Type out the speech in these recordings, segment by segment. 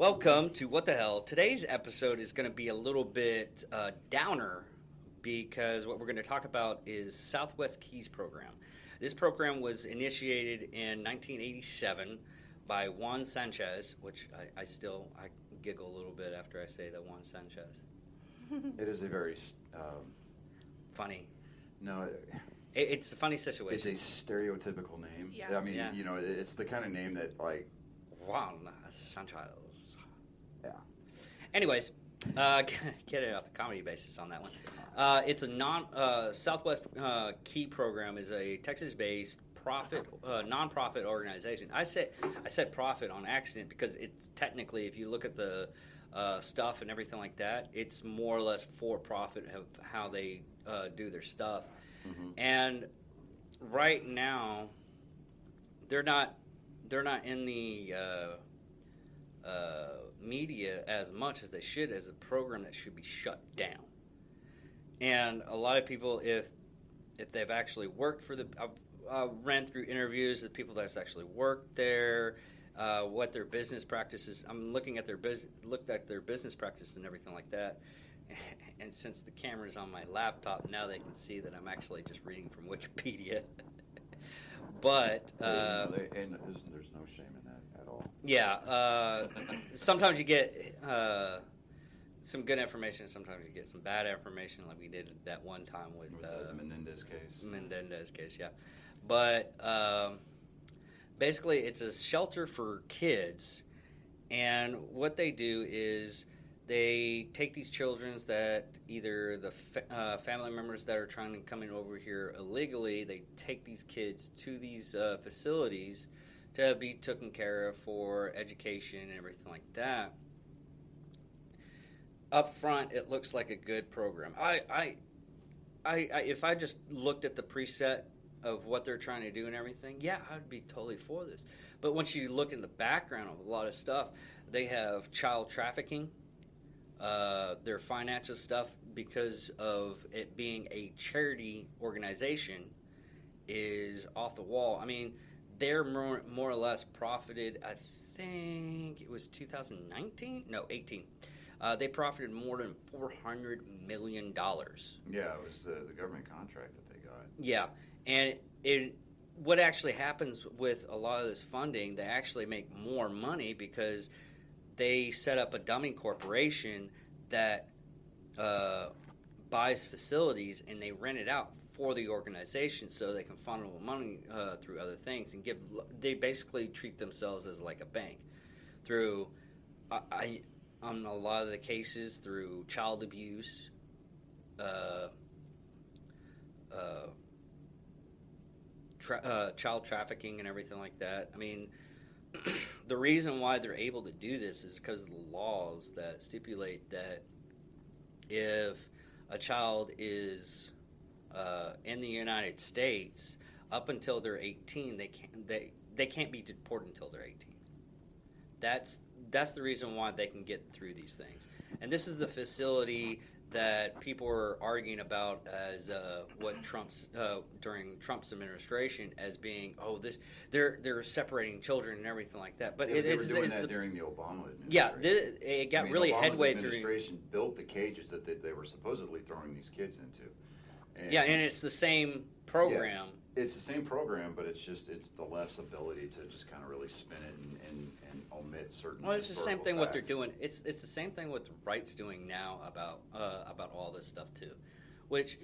Welcome to What the Hell. Today's episode is going to be a little bit downer because what we're going to talk about is Southwest Keys program. This program was initiated in 1987 by Juan Sanchez, which I giggle a little bit after I say that Juan Sanchez. It is a very Funny. no. It's a funny situation. It's a stereotypical name. Yeah. I mean, Yeah. it's the kind of name that Juan Sanchez. Yeah. Anyways, get it off the comedy basis on that one. It's a Southwest Key program is a Texas-based nonprofit organization. I said profit on accident because it's technically, if you look at the stuff and everything like that, it's more or less for profit of how they do their stuff. Mm-hmm. And right now, they're not in the media as much as they should, as a program that should be shut down. And a lot of people, if they've actually worked for I've ran through interviews with people that's actually worked there, what their business practices. I'm looking at looked at their business practice and everything like that. And since the camera's on my laptop, now they can see that I'm actually just reading from Wikipedia. But and there's no shame in that at all. yeah, sometimes you get some good information. Sometimes you get some bad information, like we did that one time with the Menendez case. Menendez case, yeah. But basically, it's a shelter for kids, and what they do is they take these children that either the family members that are trying to come in over here illegally, they take these kids to these facilities to be taken care of for education and everything like that. Up front, it looks like a good program. I if I just looked at the preset of what they're trying to do and everything, yeah, I'd be totally for this. But once you look in the background of a lot of stuff, they have child trafficking. Their financial stuff, because of it being a charity organization, is off the wall. I mean, they're more or less profited, I think it was 2019? No, 18. They profited more than $400 million. Yeah, it was the government contract that they got. Yeah, and what actually happens with a lot of this funding, they actually make more money because they set up a dumbing corporation that buys facilities and they rent it out for the organization so they can funnel money through other things and they basically treat themselves as like a bank through on a lot of the cases through child abuse, child trafficking and everything like that. I mean, the reason why they're able to do this is because of the laws that stipulate that if a child is in the United States up until they're 18, they can't be deported until they're 18. That's the reason why they can get through these things. And this is the facility that people were arguing about as what during Trump's administration as being they're separating children and everything like that. But they were doing that during the Obama administration. Yeah, it got really Obama's headway through. Administration built the cages that they were supposedly throwing these kids into. And it's the same program. Yeah, it's the same program, but it's the left's ability to just kind of really spin it and omit certain. Well, it's the same thing facts. what they're doing. It's the same thing what the right's doing now about all this stuff too, which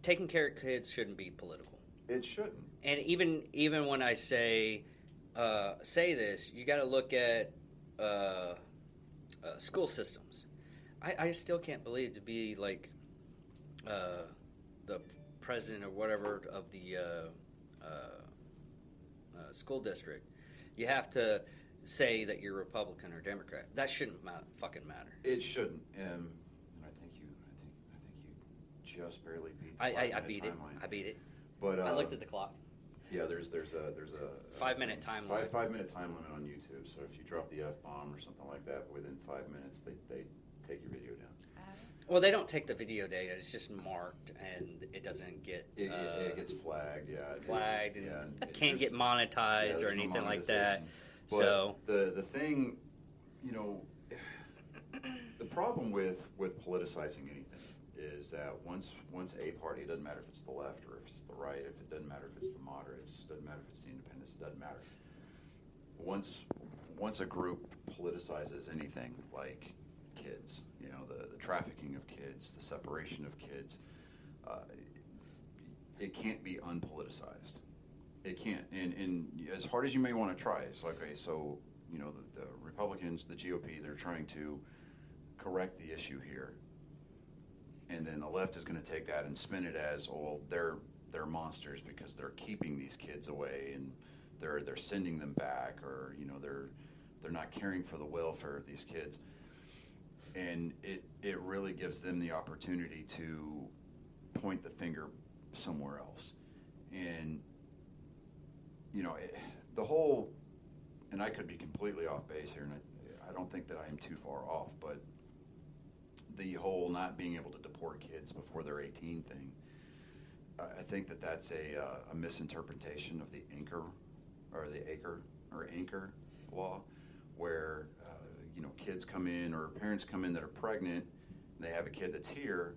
taking care of kids shouldn't be political. It shouldn't. And even when I say this, you got to look at school systems. I still can't believe to be like the president or whatever of the school district. You have to say that you're Republican or Democrat. That shouldn't fucking matter. It shouldn't. And I think you just barely beat. The I beat it. timeline. I beat it. But I looked at the clock. Yeah, there's a 5-minute time limit. 5-minute time limit on YouTube. So if you drop the F-bomb or something like that within 5 minutes, they take your video down. Well, they don't take the video data. It's just marked, and it doesn't get... It gets flagged, yeah. Flagged, yeah, and can't get monetized or anything like that. But So the thing, you know, the problem with politicizing anything is that once a party, it doesn't matter if it's the left or if it's the right, if it doesn't matter if it's the moderates, it doesn't matter if it's the independents, it doesn't matter. Once a group politicizes anything like kids, you know, the trafficking of kids, the separation of kids, it can't be unpoliticized. It can't. And as hard as you may want to try, it's like, okay, so, you know, the Republicans, the GOP, they're trying to correct the issue here. And then the left is going to take that and spin it as, oh, well, they're monsters because they're keeping these kids away and they're sending them back, or, you know, they're not caring for the welfare of these kids. And it really gives them the opportunity to point the finger somewhere else. And, you know, the whole, and I could be completely off base here, and I don't think that I am too far off, but the whole not being able to deport kids before they're 18 thing, I think that that's a misinterpretation of the Anchor law, where you know, kids come in or parents come in that are pregnant, and they have a kid that's here.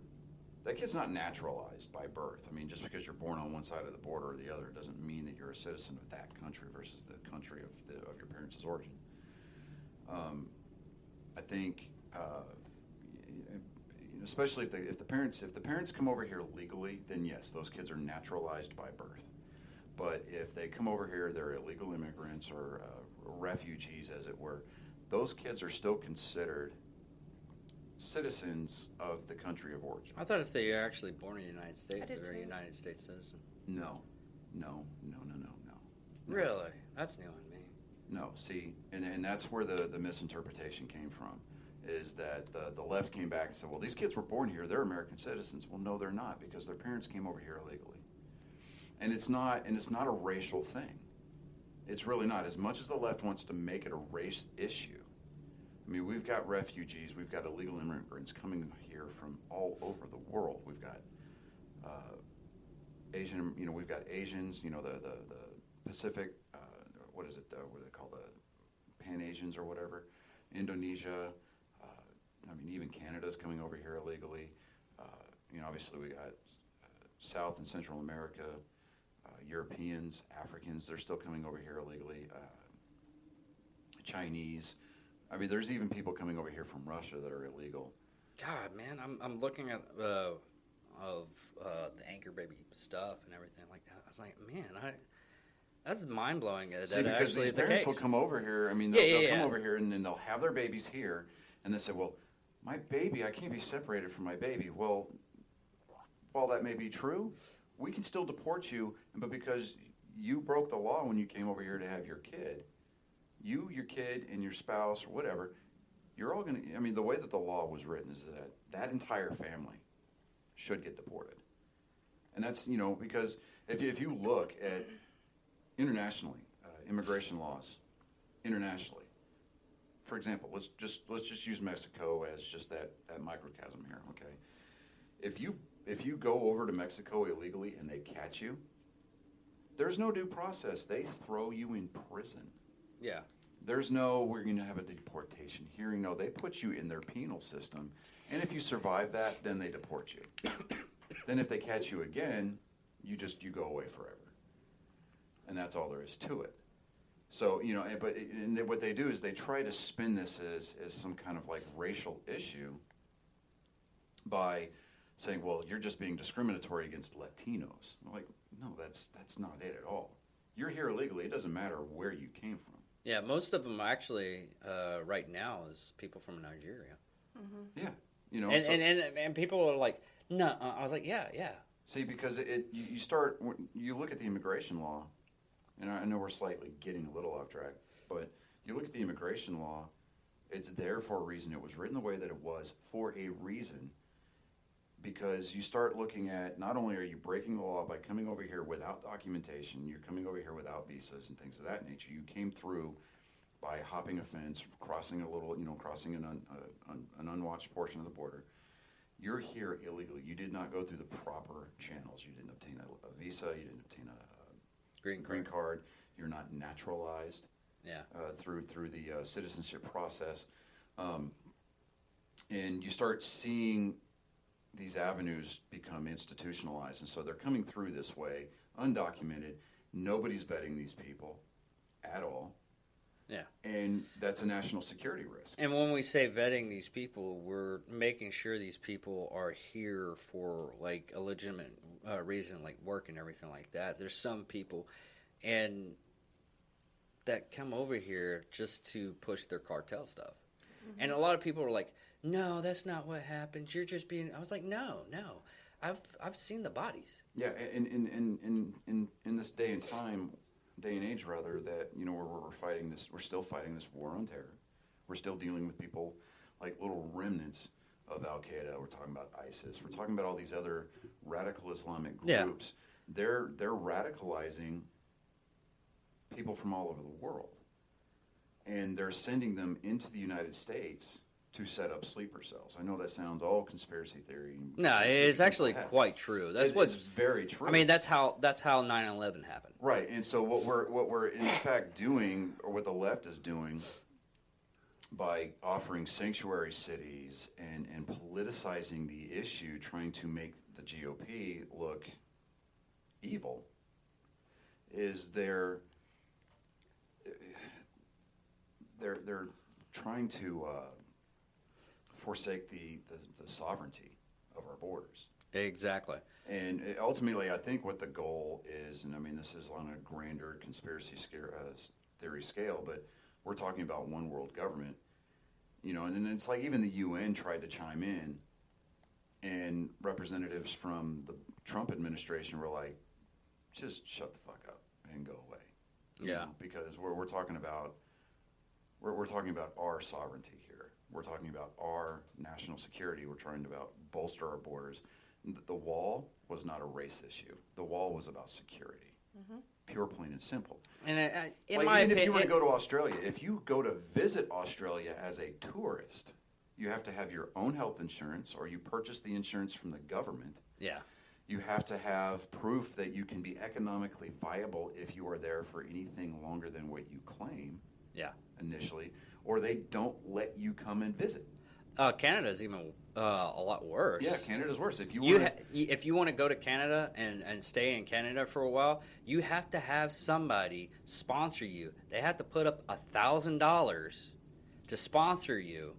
That kid's not naturalized by birth. I mean, just because you're born on one side of the border or the other doesn't mean that you're a citizen of that country versus the country of your parents' origin. I think, especially if the parents come over here legally, then yes, those kids are naturalized by birth. But if they come over here, they're illegal immigrants or refugees, as it were, those kids are still considered citizens of the country of origin. I thought if they are actually born in the United States, they're a United States citizen. No. Really? That's new on me. No, see, and that's where the misinterpretation came from, is that the left came back and said, well, these kids were born here, they're American citizens. Well, no, they're not, because their parents came over here illegally. And it's not a racial thing. It's really not. As much as the left wants to make it a race issue, I mean, we've got refugees, we've got illegal immigrants coming here from all over the world. We've got Asian, you know, we've got Asians, you know, the Pacific, what is it, what do they call the Pan-Asians or whatever, Indonesia, I mean, even Canada's coming over here illegally. You know, obviously we got South and Central America, Europeans, Africans, they're still coming over here illegally, Chinese. I mean, there's even people coming over here from Russia that are illegal. God, man, I'm looking at the Anchor Baby stuff and everything like that. I was like, man, that's mind blowing. See, because these parents will come over here. I mean, they'll come over here and then they'll have their babies here, and they say, well, my baby, I can't be separated from my baby. Well, while that may be true, we can still deport you, but because you broke the law when you came over here to have your kid, you, your kid, and your spouse, or whatever, you're all going to, I mean, the way that the law was written is that entire family should get deported. And that's, you know, because if you look at internationally, immigration laws, internationally, for example, let's just use Mexico as just that microcosm here, okay? If you go over to Mexico illegally and they catch you, there's no due process. They throw you in prison. Yeah. There's no, we're going to have a deportation hearing. No, they put you in their penal system. And if you survive that, then they deport you. Then if they catch you again, you go away forever. And that's all there is to it. So, you know, but what they do is they try to spin this as some kind of like racial issue by saying, well, you're just being discriminatory against Latinos. I'm like, no, that's not it at all. You're here illegally. It doesn't matter where you came from. Yeah, most of them actually right now is people from Nigeria. Mm-hmm. Yeah, you know, and people are like, no. I was like, yeah. See, because you look at the immigration law, and I know we're slightly getting a little off track, but you look at the immigration law, it's there for a reason. It was written the way that it was for a reason, because you start looking at, not only are you breaking the law by coming over here without documentation, you're coming over here without visas and things of that nature. You came through by hopping a fence, crossing an unwatched portion of the border. You're here illegally. You did not go through the proper channels. You didn't obtain a visa. You didn't obtain a green card. You're not naturalized. Yeah. Through the citizenship process, and you start seeing these avenues become institutionalized, and so they're coming through this way, undocumented. Nobody's vetting these people at all. Yeah. And that's a national security risk. And when we say vetting these people, we're making sure these people are here for like a legitimate reason, like work and everything like that. There's some people and that come over here just to push their cartel stuff. Mm-hmm. And a lot of people are like, "No, that's not what happens. You're just being." I was like, "No. I've seen the bodies." Yeah, in this day and age rather, that we're fighting this. We're still fighting this war on terror. We're still dealing with people like little remnants of Al Qaeda. We're talking about ISIS. We're talking about all these other radical Islamic groups. Yeah. They're radicalizing people from all over the world, and they're sending them into the United States to set up sleeper cells. I know that sounds all conspiracy theory. No, it's actually quite true. It's very true. I mean, that's how 9/11 happened. Right, and so what we're in fact doing, or what the left is doing, by offering sanctuary cities and politicizing the issue, trying to make the GOP look evil, is they're trying to forsake the sovereignty of our borders. Exactly. And ultimately, I think what the goal is, and I mean, this is on a grander conspiracy theory scale, but we're talking about one world government, and then it's like even the UN tried to chime in, and representatives from the Trump administration were like, just shut the fuck up and go away. Yeah. Because we're talking about our sovereignty here. We're talking about our national security. We're trying to bolster our borders. The wall was not a race issue. The wall was about security. Mm-hmm. Pure, plain, and simple. And in my opinion, if you want to go to Australia, if you go to visit Australia as a tourist, you have to have your own health insurance, or you purchase the insurance from the government. Yeah. You have to have proof that you can be economically viable if you are there for anything longer than what you claim. Yeah. Initially, or they don't let you come and visit. Canada's even a lot worse. Yeah, Canada's worse. If you want to go to Canada and stay in Canada for a while, you have to have somebody sponsor you. They have to put up $1,000 to sponsor you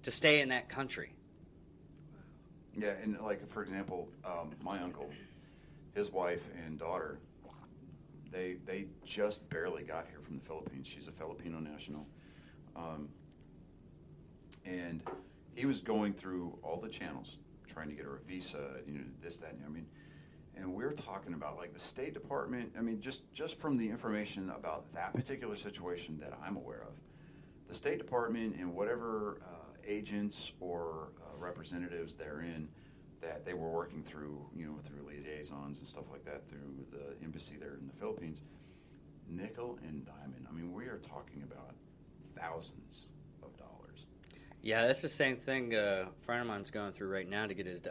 to stay in that country. Yeah, and like for example, my uncle, his wife and daughter, they just barely got here from the Philippines. She's a Filipino national. And he was going through all the channels, trying to get her a visa, this, that, and we're talking about like the State Department. I mean, just from the information about that particular situation that I'm aware of, the State Department and whatever agents or representatives therein that they were working through, through liaisons and stuff like that, through the embassy there in the Philippines, nickel and diamond. I mean, we are talking about thousands of dollars. Yeah, that's the same thing a friend of mine's going through right now to get his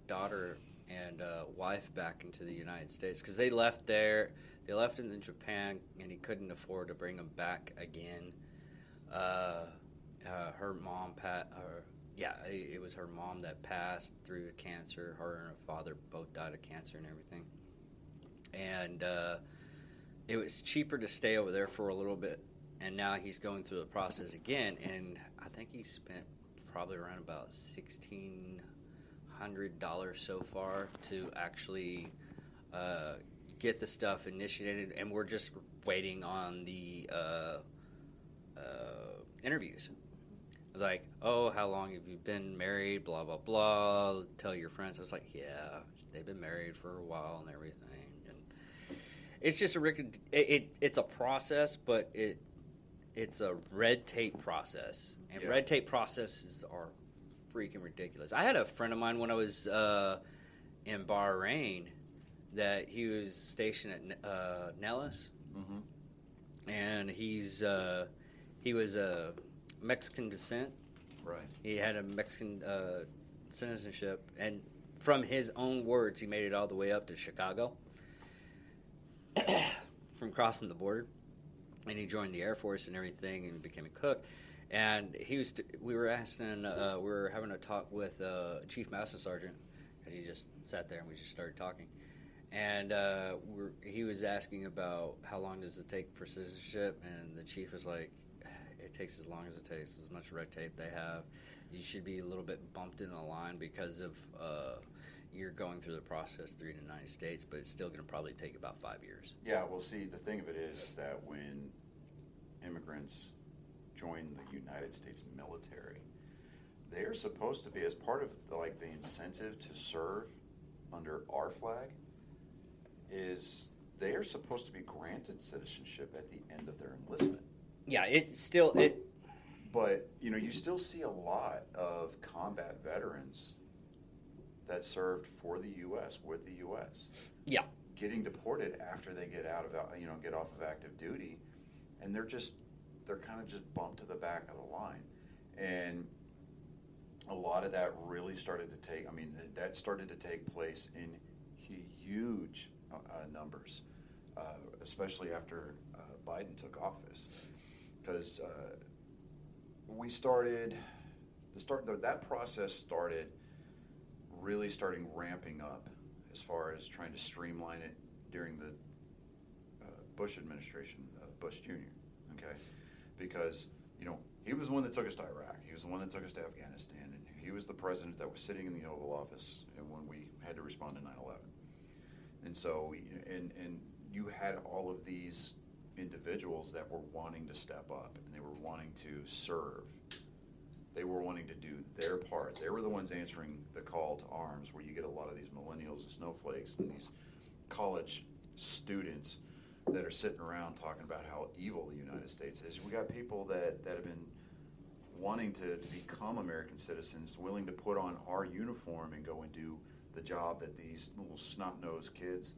daughter and wife back into the United States, because they left there. They left in Japan, and he couldn't afford to bring them back again. Her mom, it was her mom that passed through cancer. Her and her father both died of cancer and everything. And it was cheaper to stay over there for a little bit. And now he's going through the process again, and I think he spent probably around about $1,600 so far to actually get the stuff initiated, and we're just waiting on the interviews. Like, oh, how long have you been married, blah, blah, blah, tell your friends. I was like, yeah, they've been married for a while and everything. And it's just it's a process, but it's a red tape process, and red tape processes are freaking ridiculous. I had a friend of mine when I was in Bahrain that he was stationed at Nellis, mm-hmm. and he was a Mexican descent. Right. He had a Mexican citizenship, and from his own words, he made it all the way up to Chicago from crossing the border. and he joined the Air Force and everything, and became a cook. And we were asking, we were having a talk with Chief Master Sergeant, and he just sat there and we just started talking. And he was asking about how long does it take for citizenship, and the chief was like, it takes as long as it takes, as much red tape they have. You should be a little bit bumped in the line because of you're going through the process through the United States, but it's still going to probably take about 5 years. Yeah, well, see, the thing of it is that when immigrants join the United States military, they are supposed to be, as part of the incentive to serve under our flag, is they are supposed to be granted citizenship at the end of their enlistment. Yeah, it's still it. But you still see a lot of combat veterans that served for the U.S. with the U.S. Yeah, getting deported after they get out of get off of active duty, and they're kind of just bumped to the back of the line, and a lot of that really started to take. I mean, that started to take place in huge numbers, especially after Biden took office, because that process started ramping up as far as trying to streamline it during the Bush administration, Bush Jr. Okay, because he was the one that took us to Iraq, he was the one that took us to Afghanistan, and he was the president that was sitting in the Oval Office and when we had to respond to 9/11. And so, and you had all of these individuals that were wanting to step up, and they were wanting to serve. They were wanting to do their part. They were the ones answering the call to arms, where you get a lot of these millennials and snowflakes and these college students that are sitting around talking about how evil the United States is. We got people that have been wanting to become American citizens, willing to put on our uniform and go and do the job that these little snot-nosed kids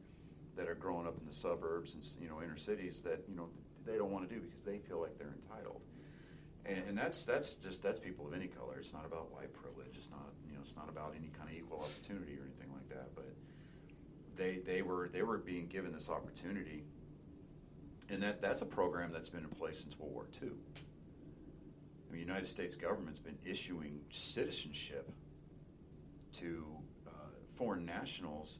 that are growing up in the suburbs and inner cities that they don't want to do because they feel like they're entitled. And that's people of any color. It's not about white privilege. It's not about any kind of equal opportunity or anything like that. But they were being given this opportunity, and that's a program that's been in place since World War II. The United States government's been issuing citizenship to foreign nationals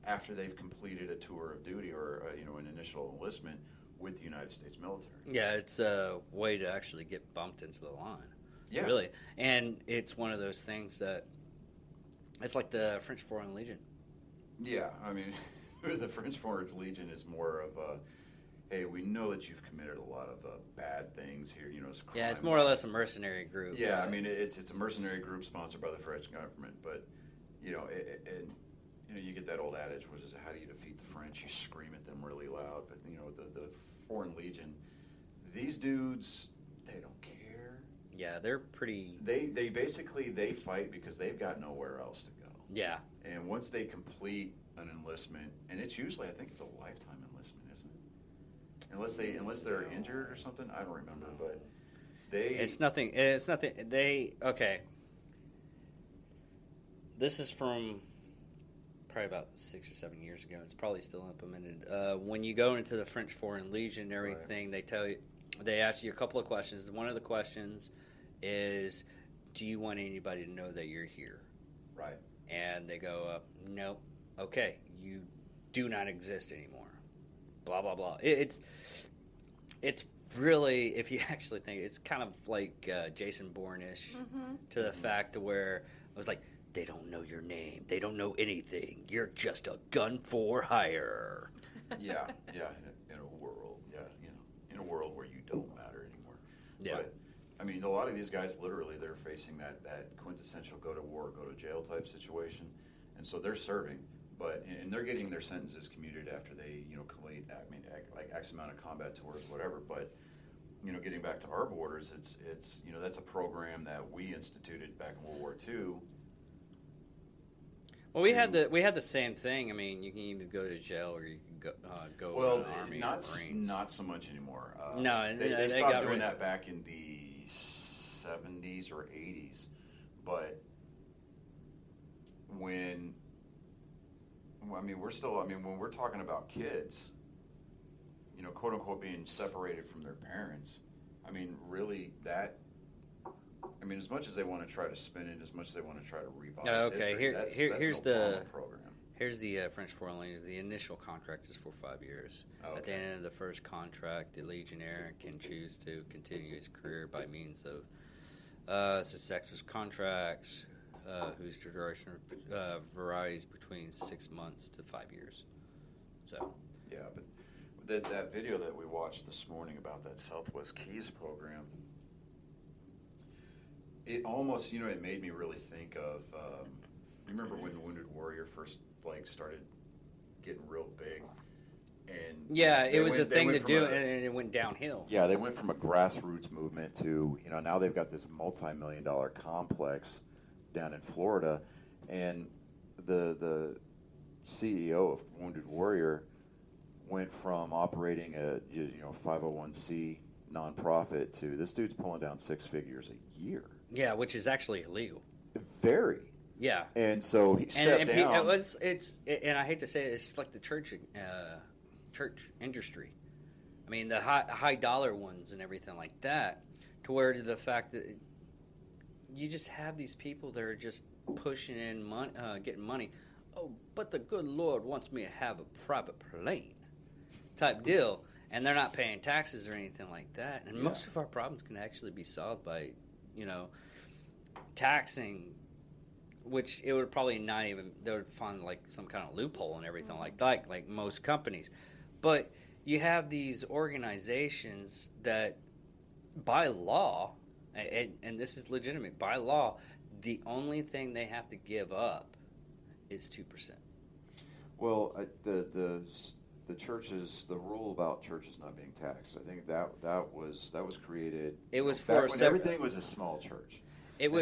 after they've completed a tour of duty or an initial enlistment with the United States military. Yeah, it's a way to actually get bumped into the line. Yeah, really, and it's one of those things that it's like the French Foreign Legion. Yeah, I mean, the French Foreign Legion is more of a, hey, we know that you've committed a lot of bad things here. It's crime. Yeah, it's more or less a mercenary group. Yeah, I mean, it's a mercenary group sponsored by the French government, but you get that old adage, which is, how do you defeat the French? You scream at them really loud. But the Foreign Legion, these dudes, they don't care. Yeah, they're pretty. They basically fight because they've got nowhere else to go. Yeah. And once they complete an enlistment, and it's usually, I think it's a lifetime enlistment, isn't it? Unless they're injured or something, I don't remember, but It's nothing. Okay. This is from probably about 6 or 7 years ago. It's probably still implemented. When you go into the French Foreign Legion and everything, right, they ask you a couple of questions. One of the questions is, do you want anybody to know that you're here? Right. And they go, no. Okay, you do not exist anymore. Blah, blah, blah. It's really, if you actually think, it's kind of like Jason Bourne-ish to the fact to where I was like, they don't know your name. They don't know anything. You're just a gun for hire. Yeah. In a world where you don't matter anymore. Yeah. But, I mean, a lot of these guys, literally, they're facing that quintessential go to war, go to jail type situation. And so they're serving, and they're getting their sentences commuted after they, complete, like X amount of combat tours, whatever. But, getting back to our borders, it's that's a program that we instituted back in World War II. Well, we had the same thing. I mean, you can either go to jail or you can go to the Army or Marines. Not so much anymore. No, they stopped doing that back in the 70s or 80s. But when we're talking about kids, quote unquote, being separated from their parents. I mean, really, as much as they want to try to spin it, as much as they want to try to revise history, that's here's an the Obama program. Here's the French Foreign Legion. The initial contract is for 5 years. Okay. At the end of the first contract, the Legionnaire can choose to continue his career by means of successive contracts, whose duration varies between 6 months to 5 years. So, yeah, but that video that we watched this morning about that Southwest Keys program, it almost, it made me really think of. You remember when Wounded Warrior first started getting real big, and yeah, it was a thing to do, and it went downhill. Yeah, they went from a grassroots movement to now they've got this multi-million-dollar complex down in Florida, and the CEO of Wounded Warrior went from operating a 501c nonprofit to this dude's pulling down 6 figures a year. Yeah, which is actually illegal. Very. Yeah, and so he stepped down. And I hate to say it, it's like the church industry. I mean, the high dollar ones and everything like that, to where the fact that you just have these people that are just pushing in money, getting money. Oh, but the good Lord wants me to have a private plane, type deal, and they're not paying taxes or anything like that. And most of our problems can actually be solved by, taxing. Which it would probably not even, they would find some kind of loophole and everything like that, like most companies. But you have these organizations that, by law, and this is legitimate, by law, the only thing they have to give up is 2%. Well, the churches, the rule about churches not being taxed, I think that was created. It was back when everything was a small church.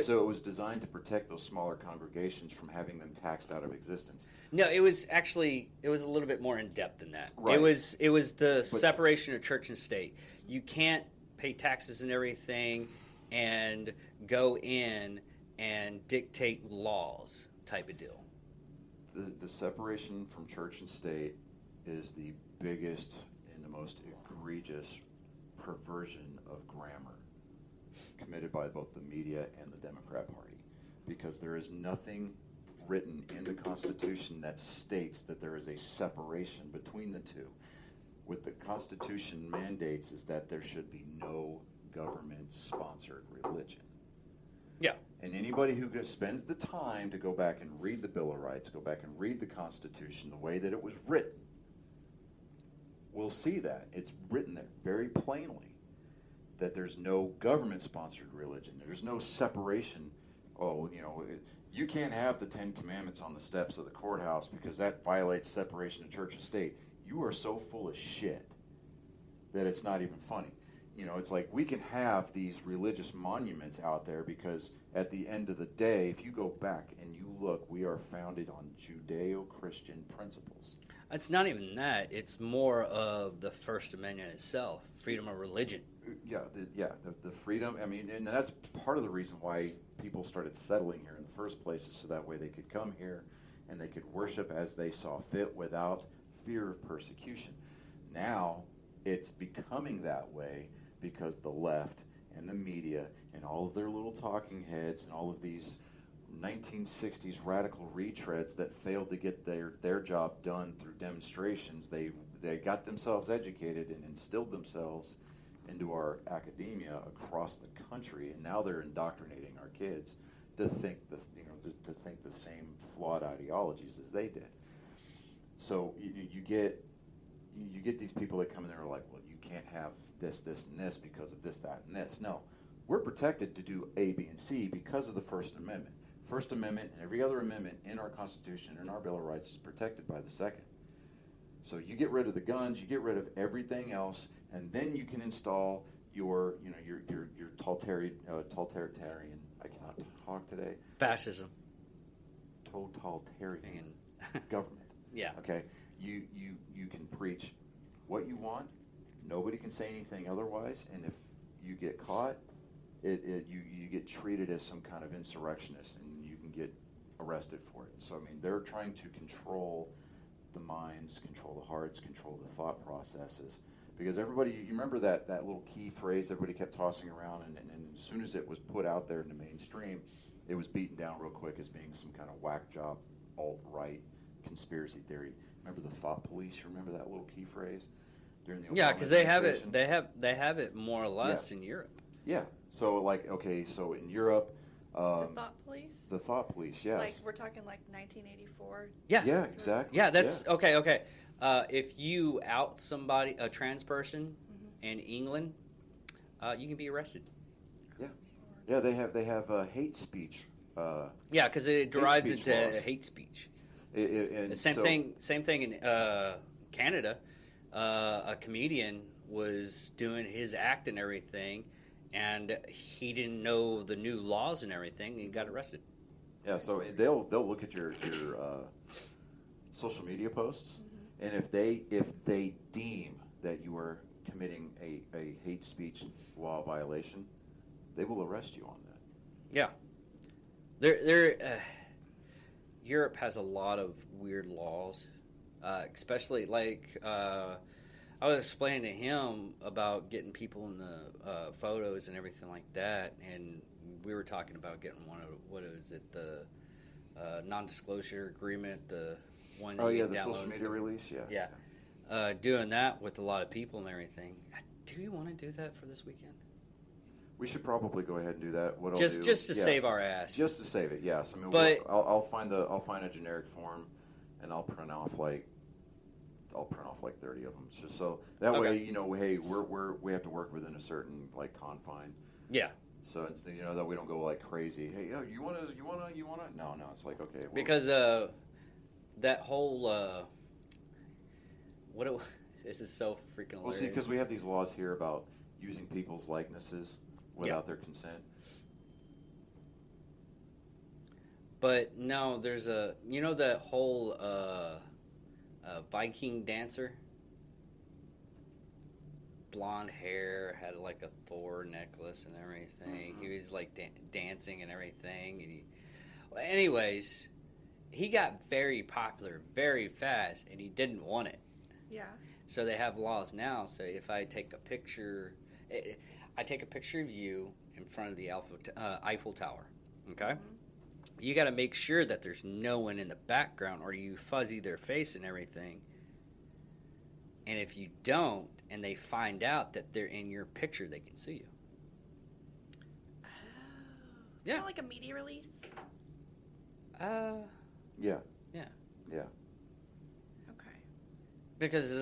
So it was designed to protect those smaller congregations from having them taxed out of existence. No, it was a little bit more in depth than that. Right. It was the separation of church and state. You can't pay taxes and everything and go in and dictate laws type of deal. The separation from church and state is the biggest and the most egregious perversion of grammar committed by both the media and the Democrat Party, because there is nothing written in the Constitution that states that there is a separation between the two. What the Constitution mandates is that there should be no government-sponsored religion. Yeah. And anybody who spends the time to go back and read the Bill of Rights, go back and read the Constitution the way that it was written, will see that. It's written there very plainly that there's no government-sponsored religion. There's no separation. You can't have the 10 Commandments on the steps of the courthouse because that violates separation of church and state. You are so full of shit that it's not even funny. It's like we can have these religious monuments out there because at the end of the day, if you go back and you look, we are founded on Judeo-Christian principles. It's not even that. It's more of the First Amendment itself, freedom of religion. The freedom. I mean, and that's part of the reason why people started settling here in the first place, is so that way they could come here and they could worship as they saw fit without fear of persecution. Now it's becoming that way because the left and the media and all of their little talking heads and all of these 1960s radical retreads that failed to get their job done through demonstrations, they got themselves educated and instilled themselves into our academia across the country, and now they're indoctrinating our kids to think to think the same flawed ideologies as they did. So you get these people that come in there and are like, well, you can't have this, and this because of this, that, and this. No, we're protected to do A, B, and C because of the First Amendment. First Amendment and every other amendment in our Constitution and our Bill of Rights is protected by the Second. So you get rid of the guns, you get rid of everything else, and then you can install your totalitarian. I cannot talk today. Fascism. Totalitarian government. Yeah. Okay. You can preach what you want. Nobody can say anything otherwise, and if you get caught, you get treated as some kind of insurrectionist, and you can get arrested for it. So I mean, they're trying to control the minds, control the hearts, control the thought processes, Because everybody, you remember that little key phrase everybody kept tossing around, and as soon as it was put out there in the mainstream, it was beaten down real quick as being some kind of whack job alt-right conspiracy theory. Remember the thought police? You remember that little key phrase during the Obama Yeah, because they have it. administration? They have it more or less in Europe. Yeah. So so in Europe, The thought police? the thought police, yes. Like, we're talking like 1984. Yeah. Yeah, exactly. Yeah, that's okay. Okay, if you out somebody, a trans person, in England, you can be arrested. Yeah, they have hate speech. Yeah, because it derives speech into laws. hate speech. And The same so- thing. Same thing in Canada. A comedian was doing his act and everything, and he didn't know the new laws and everything, and he got arrested. Yeah, so they'll look at your social media posts, and if they deem that you are committing a hate speech law violation, they will arrest you on that. Yeah, Europe has a lot of weird laws, especially like I was explaining to him about getting people in the photos and everything like that, and we were talking about getting one of what is it, the non-disclosure agreement, the one. Oh you yeah, can the download social and media stuff. release. Yeah. Doing that with a lot of people and everything. Do you want to do that for this weekend? We should probably go ahead and do that. What Just I'll do, just to yeah, save our ass. just to save it. Yes, I mean, But- I'll find a generic form, and I'll print off like 30 of them, just so that Okay. way hey, we have to work within a certain like confine. Yeah, So it's, that we don't go like crazy. Hey, you wanna? No, it's like okay. Well, because that whole this is so freaking hilarious. well, see, because we have these laws here about using people's likenesses without their consent. But no, there's that whole Viking dancer, blonde hair, had like a Thor necklace and everything. He was like dancing and everything, and anyways, he got very popular very fast, and he didn't want it. Yeah. So they have laws now. So if I take a picture, I take a picture of you in front of the Eiffel Tower. Okay. You got to make sure that there's no one in the background, or you fuzzy their face and everything. And if you don't, and they find out that they're in your picture, they can sue you. Oh. Yeah. Kind of like a media release. Yeah. Yeah. Yeah. Okay. Because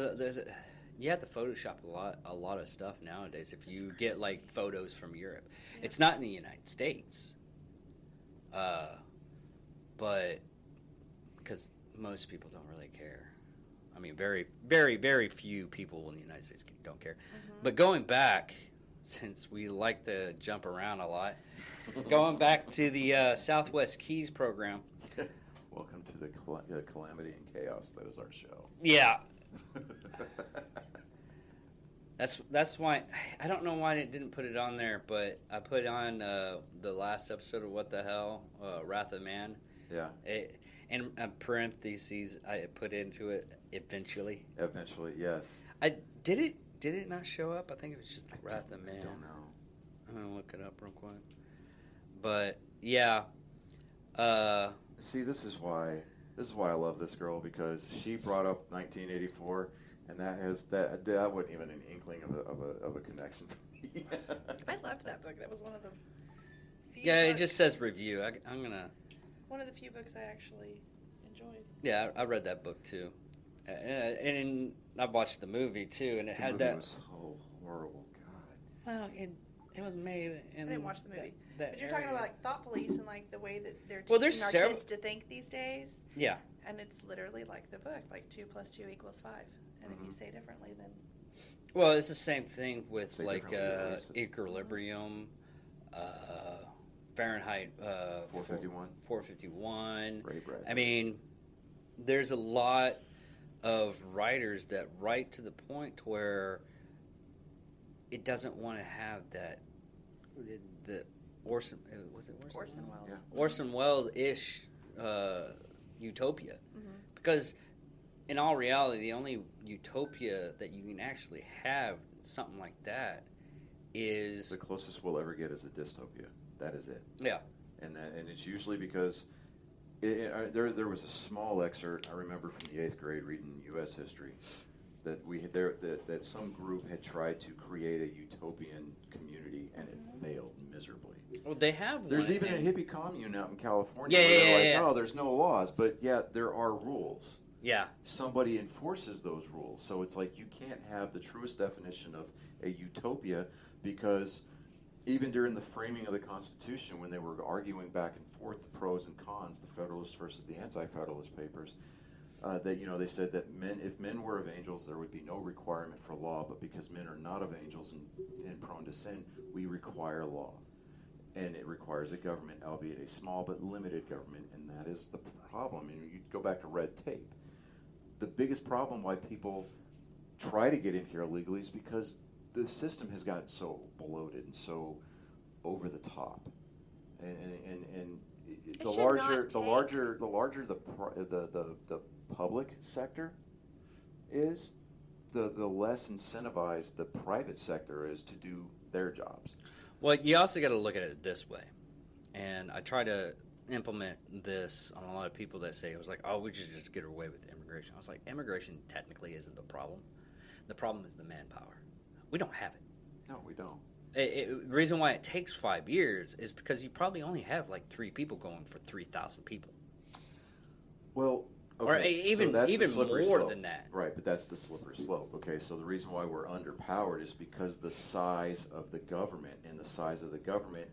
you have to Photoshop a lot of stuff nowadays. If you get like photos from Europe, it's not in the United States. But because most people don't really care. I mean, very, very, very few people in the United States don't care. But going back, since we like to jump around a lot, going back to the Southwest Keys program. Welcome to the calamity and chaos that is our show. Yeah, that's why I don't know why I didn't put it on there, but I put on the last episode of What the Hell, Wrath of Man. Yeah. And parentheses, I put into it eventually. Eventually, yes. Did it not show up? I think it was just Wrath of Man. I don't know. I'm gonna look it up real quick. But yeah, See, this is why I love this girl, because she brought up 1984, and that wasn't even an inkling of a connection for me. I loved that book. That was one of the few yeah, it books- just says review. I'm gonna. one of the few books I actually enjoyed. Yeah, I read that book too, and I watched the movie too, and it The had movie that. was so horrible. God. Well, it was made in. I didn't watch the movie. That But you're talking area. about like thought police and like the way that they're Well, teaching there's our several- kids to think these days. Yeah, And it's literally like the book, like 2 + 2 = 5. And if you say differently, then well, it's the same thing with Say like differently, racist. Equilibrium, Fahrenheit 451. 451. Ray Bradbury. I mean, there's a lot of writers that write to the point to where it doesn't want to have that the Orson was it Orson Welles. Yeah. Orson Welles ish utopia, because in all reality, the only utopia that you can actually have, something like that, is The closest we'll ever get is a dystopia. That is it. yeah. And it's usually because there was a small excerpt I remember from the 8th grade reading U.S. history that some group had tried to create a utopian community and it failed miserably. Well, they have. There's one, even a and- hippie commune out in California. Yeah, where they're yeah. like, oh, there's no laws, but yet there are rules. Yeah. Somebody enforces those rules. So it's like you can't have the truest definition of a utopia because even during the framing of the Constitution, when they were arguing back and forth the pros and cons, the Federalist versus the Anti-Federalist papers, they said that if men were of angels, there would be no requirement for law, but because men are not of angels and prone to sin, we require law. And it requires a government, albeit a small but limited government, and that is the problem. And you go back to red tape. The biggest problem why people try to get in here illegally is because the system has gotten so bloated and so over the top, and It the should larger the public sector is, the less incentivized the private sector is to do their jobs. Well, you also got to look at it this way, and I try to implement this on a lot of people that say it was like, oh, we should just get away with immigration. I was like, immigration technically isn't the problem. The problem is the manpower. We don't have it. No, we don't. The reason why it takes 5 years is because you probably only have like 3 people going for 3,000 people. Well, Or okay, even- so that's the even slippery more slope. than that. Right, but that's the slippery slope. Okay, so the reason why we're underpowered is because the size of the government, and the size of the government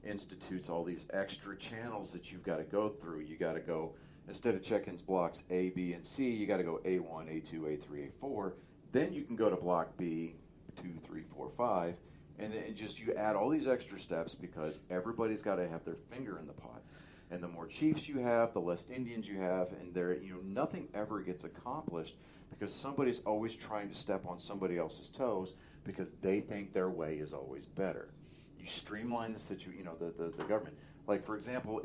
institutes all these extra channels that you've got to go through. You got to go, instead of check-ins blocks A, B, and C, you got to go A1, A2, A3, A4. Then you can go to block B, 2, 3, 4, 5, and then just you add all these extra steps because everybody's got to have their finger in the pot. And the more chiefs you have, the less Indians you have, and nothing ever gets accomplished because somebody's always trying to step on somebody else's toes because they think their way is always better. You streamline the situation, the government. Like, for example,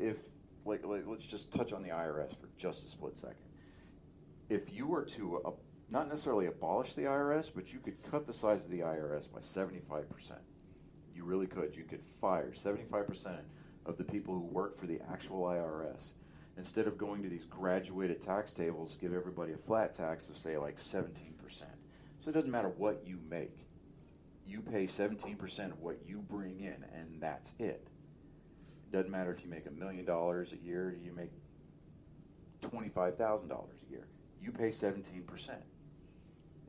let's just touch on the IRS for just a split second. If you were to not necessarily abolish the IRS, but you could cut the size of the IRS by 75%. You really could. You could fire 75% of the people who work for the actual IRS. Instead of going to these graduated tax tables, give everybody a flat tax of, say, like 17%. So it doesn't matter what you make. You pay 17% of what you bring in, and that's it. It doesn't matter if you make $1 million a year, or you make $25,000 a year. You pay 17%.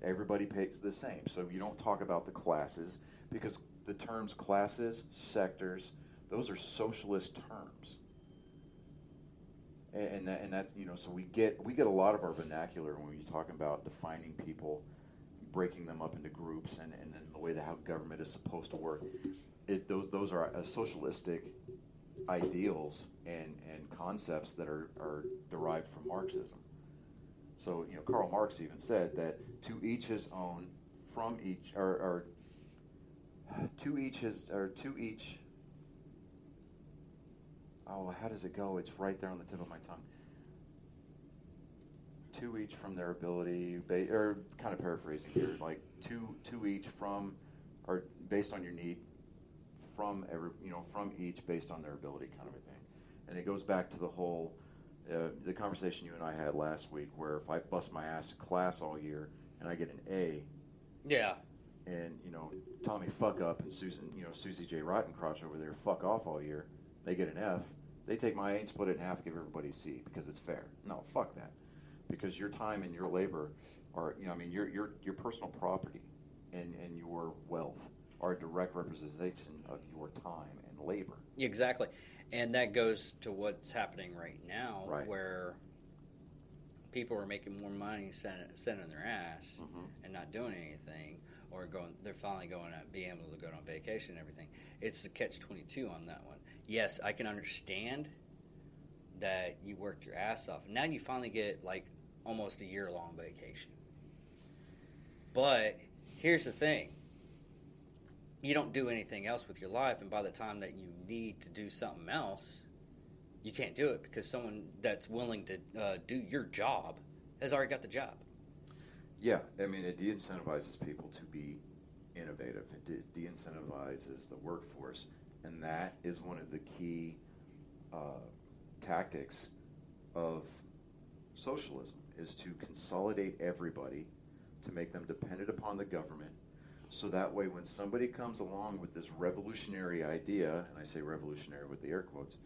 Everybody pays the same. So you don't talk about the classes because the terms classes, sectors, those are socialist terms. And that so we get a lot of our vernacular when we talk about defining people, breaking them up into groups, and the way that how government is supposed to work. Those are socialistic ideals and concepts that are derived from Marxism. So Karl Marx even said that to each his own, from each or to each his or to each. Oh, how does it go? It's right there on the tip of my tongue. To each from their ability, or kind of paraphrasing here, like to each from, or based on your need, from each based on their ability, kind of a thing. And it goes back to the whole, the conversation you and I had last week, where if I bust my ass in class all year and I get an A, Yeah. and Tommy fuck up and Susie J. Rottencrotch over there fuck off all year, they get an F. They take my A and split it in half, give everybody a C because it's fair. No, fuck that. Because your time and your labor are, your personal property and your wealth are a direct representation of your time and labor. Exactly. And that goes to what's happening right now, Right. where people are making more money sitting their ass and not doing anything, or they're finally going out, being able to go on vacation and everything. It's the catch-22 on that one. Yes, I can understand that you worked your ass off. Now you finally get like almost a year-long vacation. But here's the thing. You don't do anything else with your life, and by the time that you need to do something else, you can't do it because someone that's willing to do your job has already got the job. Yeah, I mean, it de-incentivizes people to be innovative. It de-incentivizes the workforce, and that is one of the key tactics of socialism, is to consolidate everybody, to make them dependent upon the government, so that way when somebody comes along with this revolutionary idea, and I say revolutionary with the air quotes,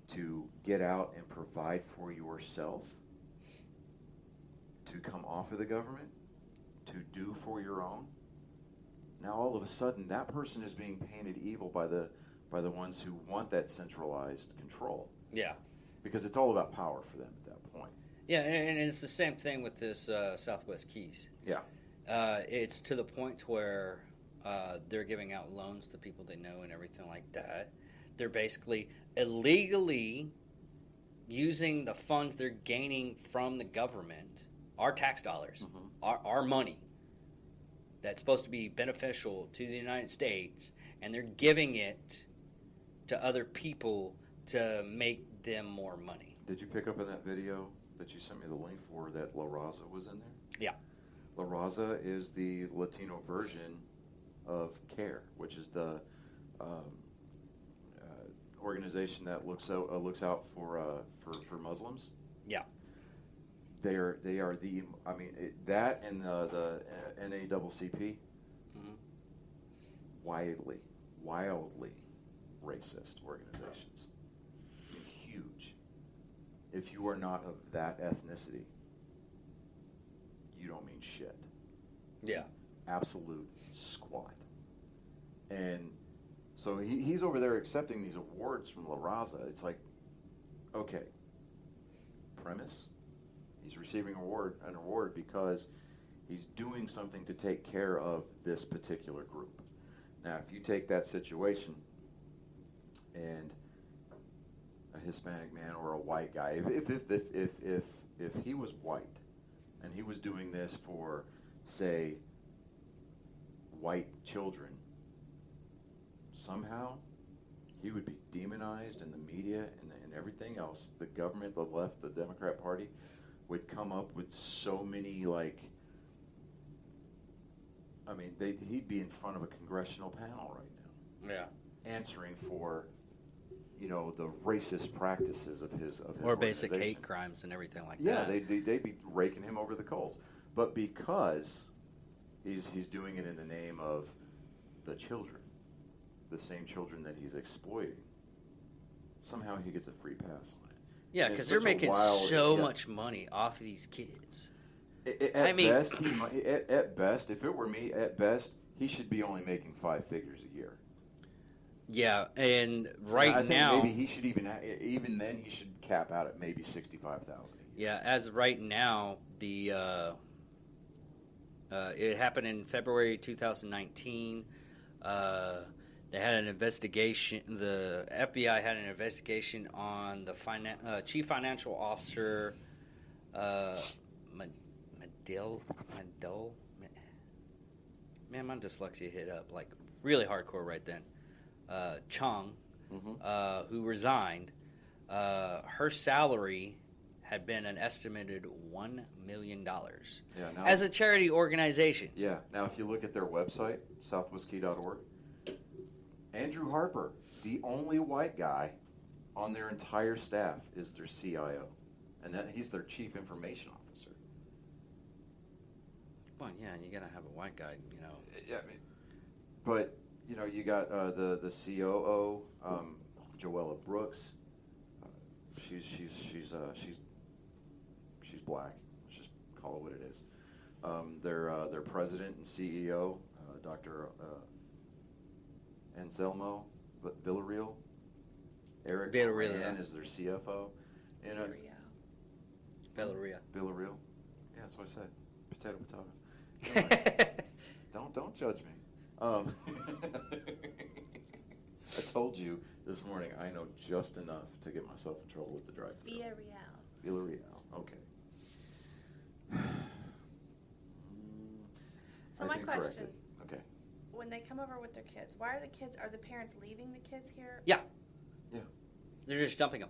to get out and provide for yourself, to come off of the government, to do for your own. Now all of a sudden that person is being painted evil by the ones who want that centralized control. Yeah. Because it's all about power for them at that point. Yeah, and it's the same thing with this Southwest Keys. Yeah. It's to the point where they're giving out loans to people they know and everything like that. They're basically illegally using the funds they're gaining from the government, our tax dollars, our money, that's supposed to be beneficial to the United States, and they're giving it to other people to make them more money. Did you pick up in that video that you sent me the link for that La Raza was in there? Yeah. La Raza is the Latino version of CARE, which is the organization that looks out for Muslims. Yeah. They are the, I mean, that and the NAACP, wildly racist organizations. Huge. If you are not of that ethnicity, you don't mean shit. Yeah. Absolute squat. And so he's over there accepting these awards from La Raza. It's like, okay, premise, he's receiving an award because he's doing something to take care of this particular group. Now, if you take that situation and a Hispanic man or a white guy, if he was white and he was doing this for, say, white children, somehow he would be demonized in the media and everything else. The government, the left, the Democrat Party would come up with so many, like, I mean, he'd be in front of a congressional panel right now. Yeah. Answering for, the racist practices of his Or basic organization. hate crimes and everything like Yeah, that. they'd be raking him over the coals. But because he's doing it in the name of the children, the same children that he's exploiting, somehow he gets a free pass on it. Yeah, And because it's they're such a making wild- so yeah. much money off of these kids. At best, if it were me, at best, he should be only making 5 figures a year. Yeah, and I think now, maybe he should even then he should cap out at maybe 65,000 a year. yeah, as of right now, the it happened in February 2019. They had an investigation. The FBI had an investigation on the chief financial officer, Medill. Man, my dyslexia hit up like really hardcore right then. Chung, who resigned, her salary had been an estimated $1 million Yeah, now, as a charity organization. yeah. Now, if you look at their website, southwestkey.org, Andrew Harper, the only white guy on their entire staff, is their CIO, and he's their chief information officer. Well, yeah, you gotta have a white guy, Yeah, I mean, but you got the COO, Joella Brooks. She's black. Let's just call it what it is. Their president and CEO, Dr. Anselmo Villarreal. Eric Villarreal, Moran yeah. is their CFO. And Valeria. Villarreal. Yeah, that's what I said. Potato. Don't judge me. I told you this morning I know just enough to get myself in trouble with the drive-thru. Villarreal. Okay. So I've my been question, corrected. Okay. when they come over with their kids, are the parents leaving the kids here? Yeah. Yeah. They're just dumping them.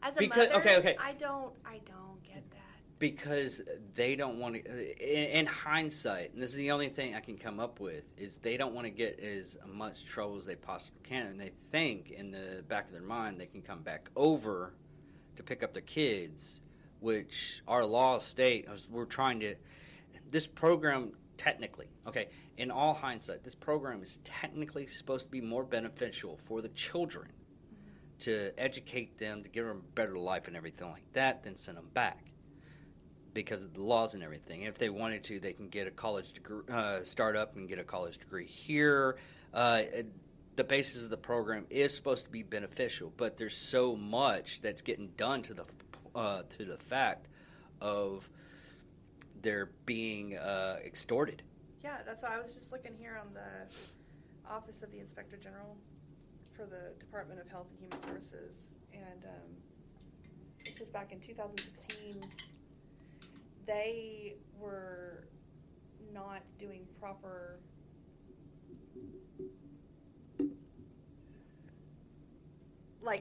As a Because- mother, okay. I don't get Because they don't want to, in hindsight, and this is the only thing I can come up with, is they don't want to get as much trouble as they possibly can. And they think in the back of their mind they can come back over to pick up their kids, which our laws state we're trying to, this program technically, okay, in all hindsight, this program is technically supposed to be more beneficial for the children to educate them, to give them a better life and everything like that, than send them back. Because of the laws and everything. And if they wanted to, they can get a college degree, start up and get a college degree here. The basis of the program is supposed to be beneficial, but there's so much that's getting done to the fact of they're being extorted. Yeah, that's why I was just looking here on the Office of the Inspector General for the Department of Health and Human Services, and this was back in 2016. They were not doing proper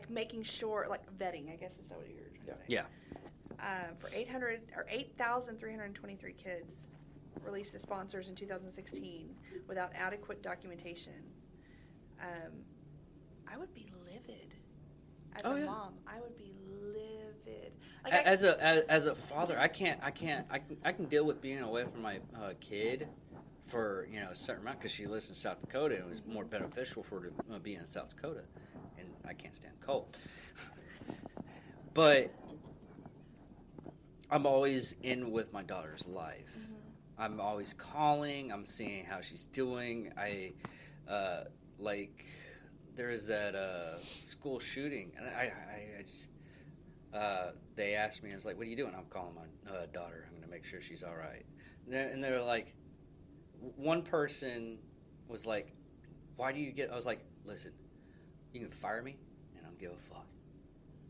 making sure, vetting, I guess is that what you were trying to say? Yeah. For 8,323 kids released to sponsors in 2016 without adequate documentation. I would be livid as a mom. I would be livid. As a father, I can deal with being away from my kid for a certain amount because she lives in South Dakota and it was more beneficial for her to be in South Dakota, and I can't stand cold. But I'm always in with my daughter's life. Mm-hmm. I'm always calling. I'm seeing how she's doing. There is that school shooting, and I just. They asked me, I was like, what are you doing? I'm calling my daughter. I'm going to make sure she's all right. And they're like, one person was like, why do you get, I was like, listen, you can fire me and I don't give a fuck.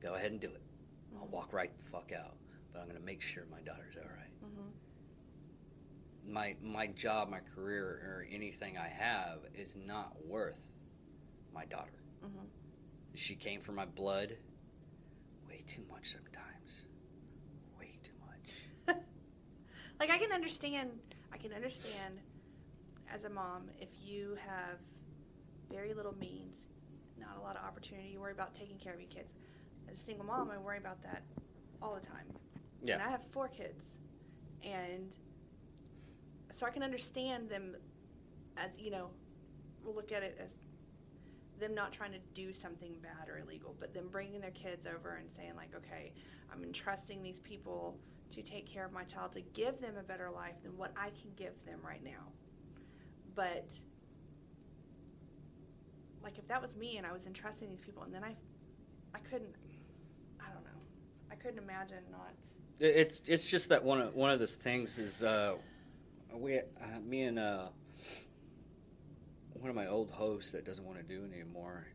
Go ahead and do it. I'll walk right the fuck out. But I'm going to make sure my daughter's all right. Mm-hmm. My job, my career, or anything I have is not worth my daughter. Mm-hmm. She came from my blood. Way too much sometimes. Way too much. I can understand as a mom if you have very little means, not a lot of opportunity, you worry about taking care of your kids. As a single mom, I worry about that all the time. Yeah. And I have 4 kids. And so I can understand them as, we'll look at it as them not trying to do something bad or illegal, but them bringing their kids over and saying, okay, I'm entrusting these people to take care of my child, to give them a better life than what I can give them right now. But, if that was me and I was entrusting these people and then I couldn't, I don't know, I couldn't imagine not. It's just that one of those things is, me and one of my old hosts that doesn't want to do it anymore,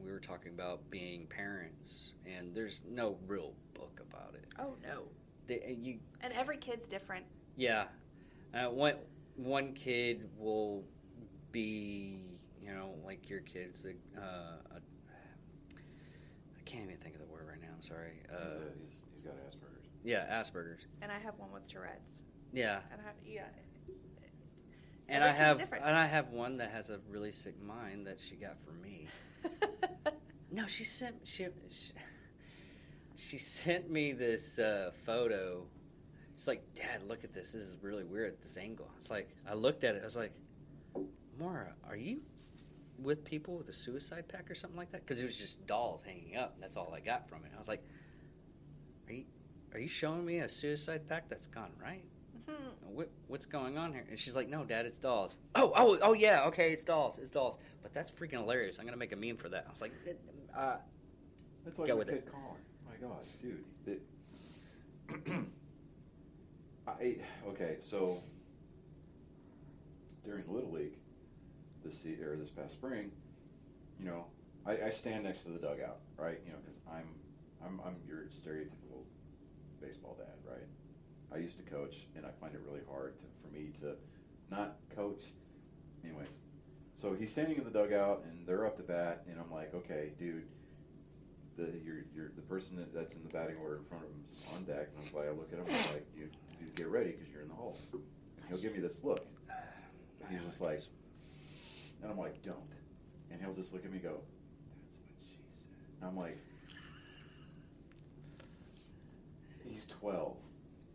we were talking about being parents, and there's no real book about it. Oh, no. And every kid's different. Yeah. One kid will be, like your kid's, I can't even think of the word right now, I'm sorry. He's got Asperger's. Yeah, Asperger's. And I have one with Tourette's. Yeah. And I have one that has a really sick mind that she got from me. No, she sent me this photo. She's like, Dad, look at this. This is really weird at this angle. It's like, I looked at it. I was like, Maura, are you with people with a suicide pact or something like that? Because it was just dolls hanging up. And that's all I got from it. I was like, are you showing me a suicide pact that's gone right? What's going on here? And she's like, no, Dad, it's dolls. Oh, yeah, okay, it's dolls. But that's freaking hilarious. I'm going to make a meme for that. I was like, that's like go a with kid it. calling. My God, dude. Okay, so during Little League this past spring, I stand next to the dugout, right? Because I'm your stereotypical baseball dad, right? I used to coach, and I find it really hard for me to not coach. Anyways, so he's standing in the dugout, and they're up to bat, and I'm like, okay, dude, the person that's in the batting order in front of him is on deck. And I was like, I look at him, I'm like, you get ready because you're in the hole. And he'll give me this look. And he's just like, and I'm like, don't. And he'll just look at me and go, that's what she said. And I'm like, he's 12.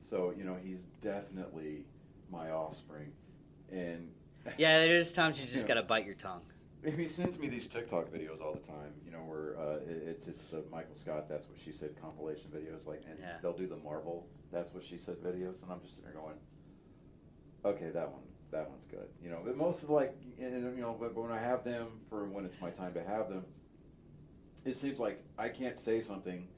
So, he's definitely my offspring. And yeah, there's times you just got to bite your tongue. He sends me these TikTok videos all the time, where it's the Michael Scott "That's What She Said" compilation videos, and they'll do the Marvel "That's What She Said" videos, and I'm just sitting there going, okay, that one's good, But most of but when I have them for when it's my time to have them, it seems like I can't say something.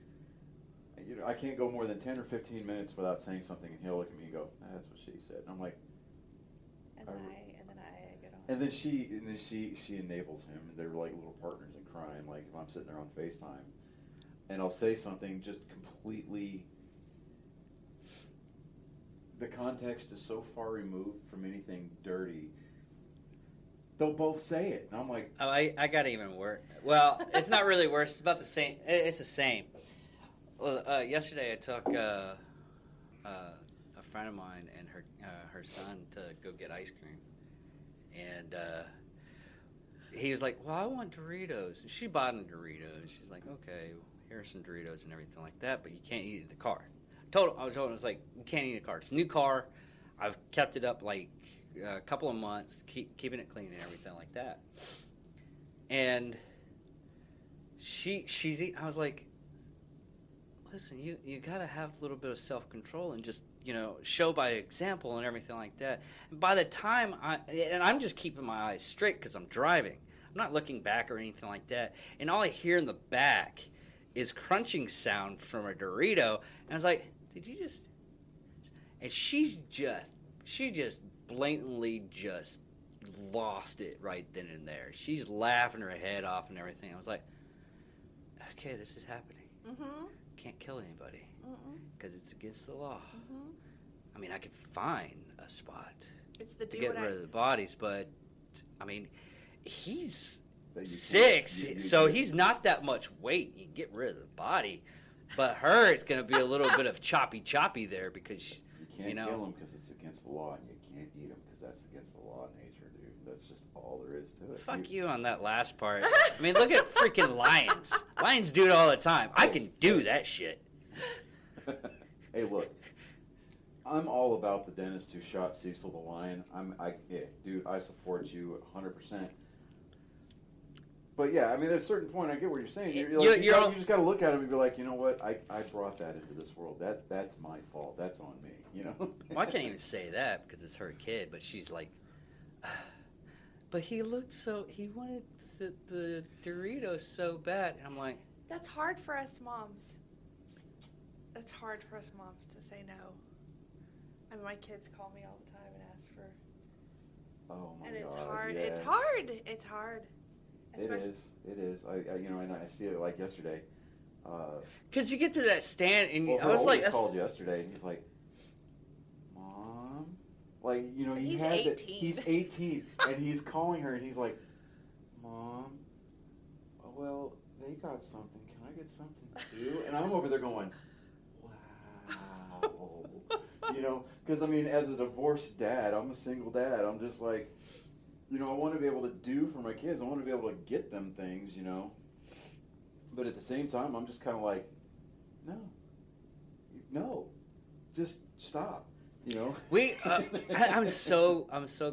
I can't go more than 10 or 15 minutes without saying something, and he'll look at me and go, "That's what she said," and I'm like. And then she enables him, and they're like little partners in crime. Like if I'm sitting there on FaceTime, and I'll say something just completely. The context is so far removed from anything dirty. They'll both say it, and I'm like, oh, I got even worse. Well, it's not really worse. It's about the same. It's the same. Well, yesterday I took a friend of mine and her son to go get ice cream. And he was like, well, I want Doritos. And she bought him Doritos. She's like, okay, here's some Doritos and everything like that, but you can't eat it in the car. I told him, I was like, you can't eat in the car. It's a new car. I've kept it up like a couple of months, keeping it clean and everything like that. And she's eating. I was like, listen, you got to have a little bit of self-control and just, show by example and everything like that. And by the time I'm just keeping my eyes straight because I'm driving. I'm not looking back or anything like that. And all I hear in the back is crunching sound from a Dorito. And I was like, did you just... And she just blatantly just lost it right then and there. She's laughing her head off and everything. I was like, okay, this is happening. Mm-hmm. Can't kill anybody because it's against the law. Mm-hmm. I mean, I could find a spot to get rid of the bodies, but I mean, he's 6, so he's not that much weight. You can get rid of the body, but her, it's going to be a little bit of choppy there because you can't kill him because it's against the law, and you can't eat him because that's against the law in nature, dude. That's just all there is to it. Fuck you on that last part. I mean, look at freaking lions. Lions do it all the time. I can do that shit. Hey, look. I'm all about the dentist who shot Cecil the lion. Dude, I support you 100%. But yeah, I mean, at a certain point, I get what you're saying. You just got to look at him and be like, you know what? I brought that into this world. That's my fault. That's on me. Well, I can't even say that because it's her kid. But she's like, but he wanted the Doritos so bad. And I'm like, that's hard for us moms. It's hard for us moms to say no. I mean, my kids call me all the time and ask for. Oh my God! And it's hard. Yes. It's hard. It's hard. It is. And I see it like yesterday. Because you get to that stand, and well, I was like, called yesterday, and he's like, "Mom," like he's 18. He's 18, and he's calling her, and he's like, "Mom, well, they got something. Can I get something too?" And I'm over there going, "Wow," because I mean, as a divorced dad, I'm a single dad. I'm just like. I want to be able to do for my kids. I want to be able to get them things, But at the same time, I'm just kind of like, no, just stop, I'm so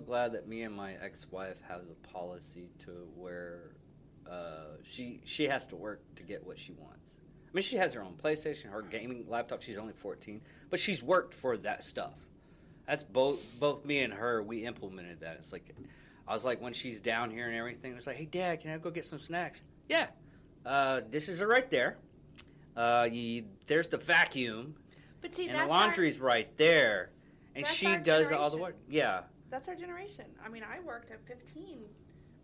glad that me and my ex-wife have a policy to where she has to work to get what she wants. I mean, she has her own PlayStation, her gaming laptop. She's only 14, but she's worked for that stuff. That's both me and her. We implemented that. It's like. I was like, when she's down here and everything, it's like, hey, Dad, can I go get some snacks? Yeah. Dishes are right there. There's the vacuum. But see, and the laundry's right there. And she does all the work. Yeah. That's our generation. I mean, I worked at 15.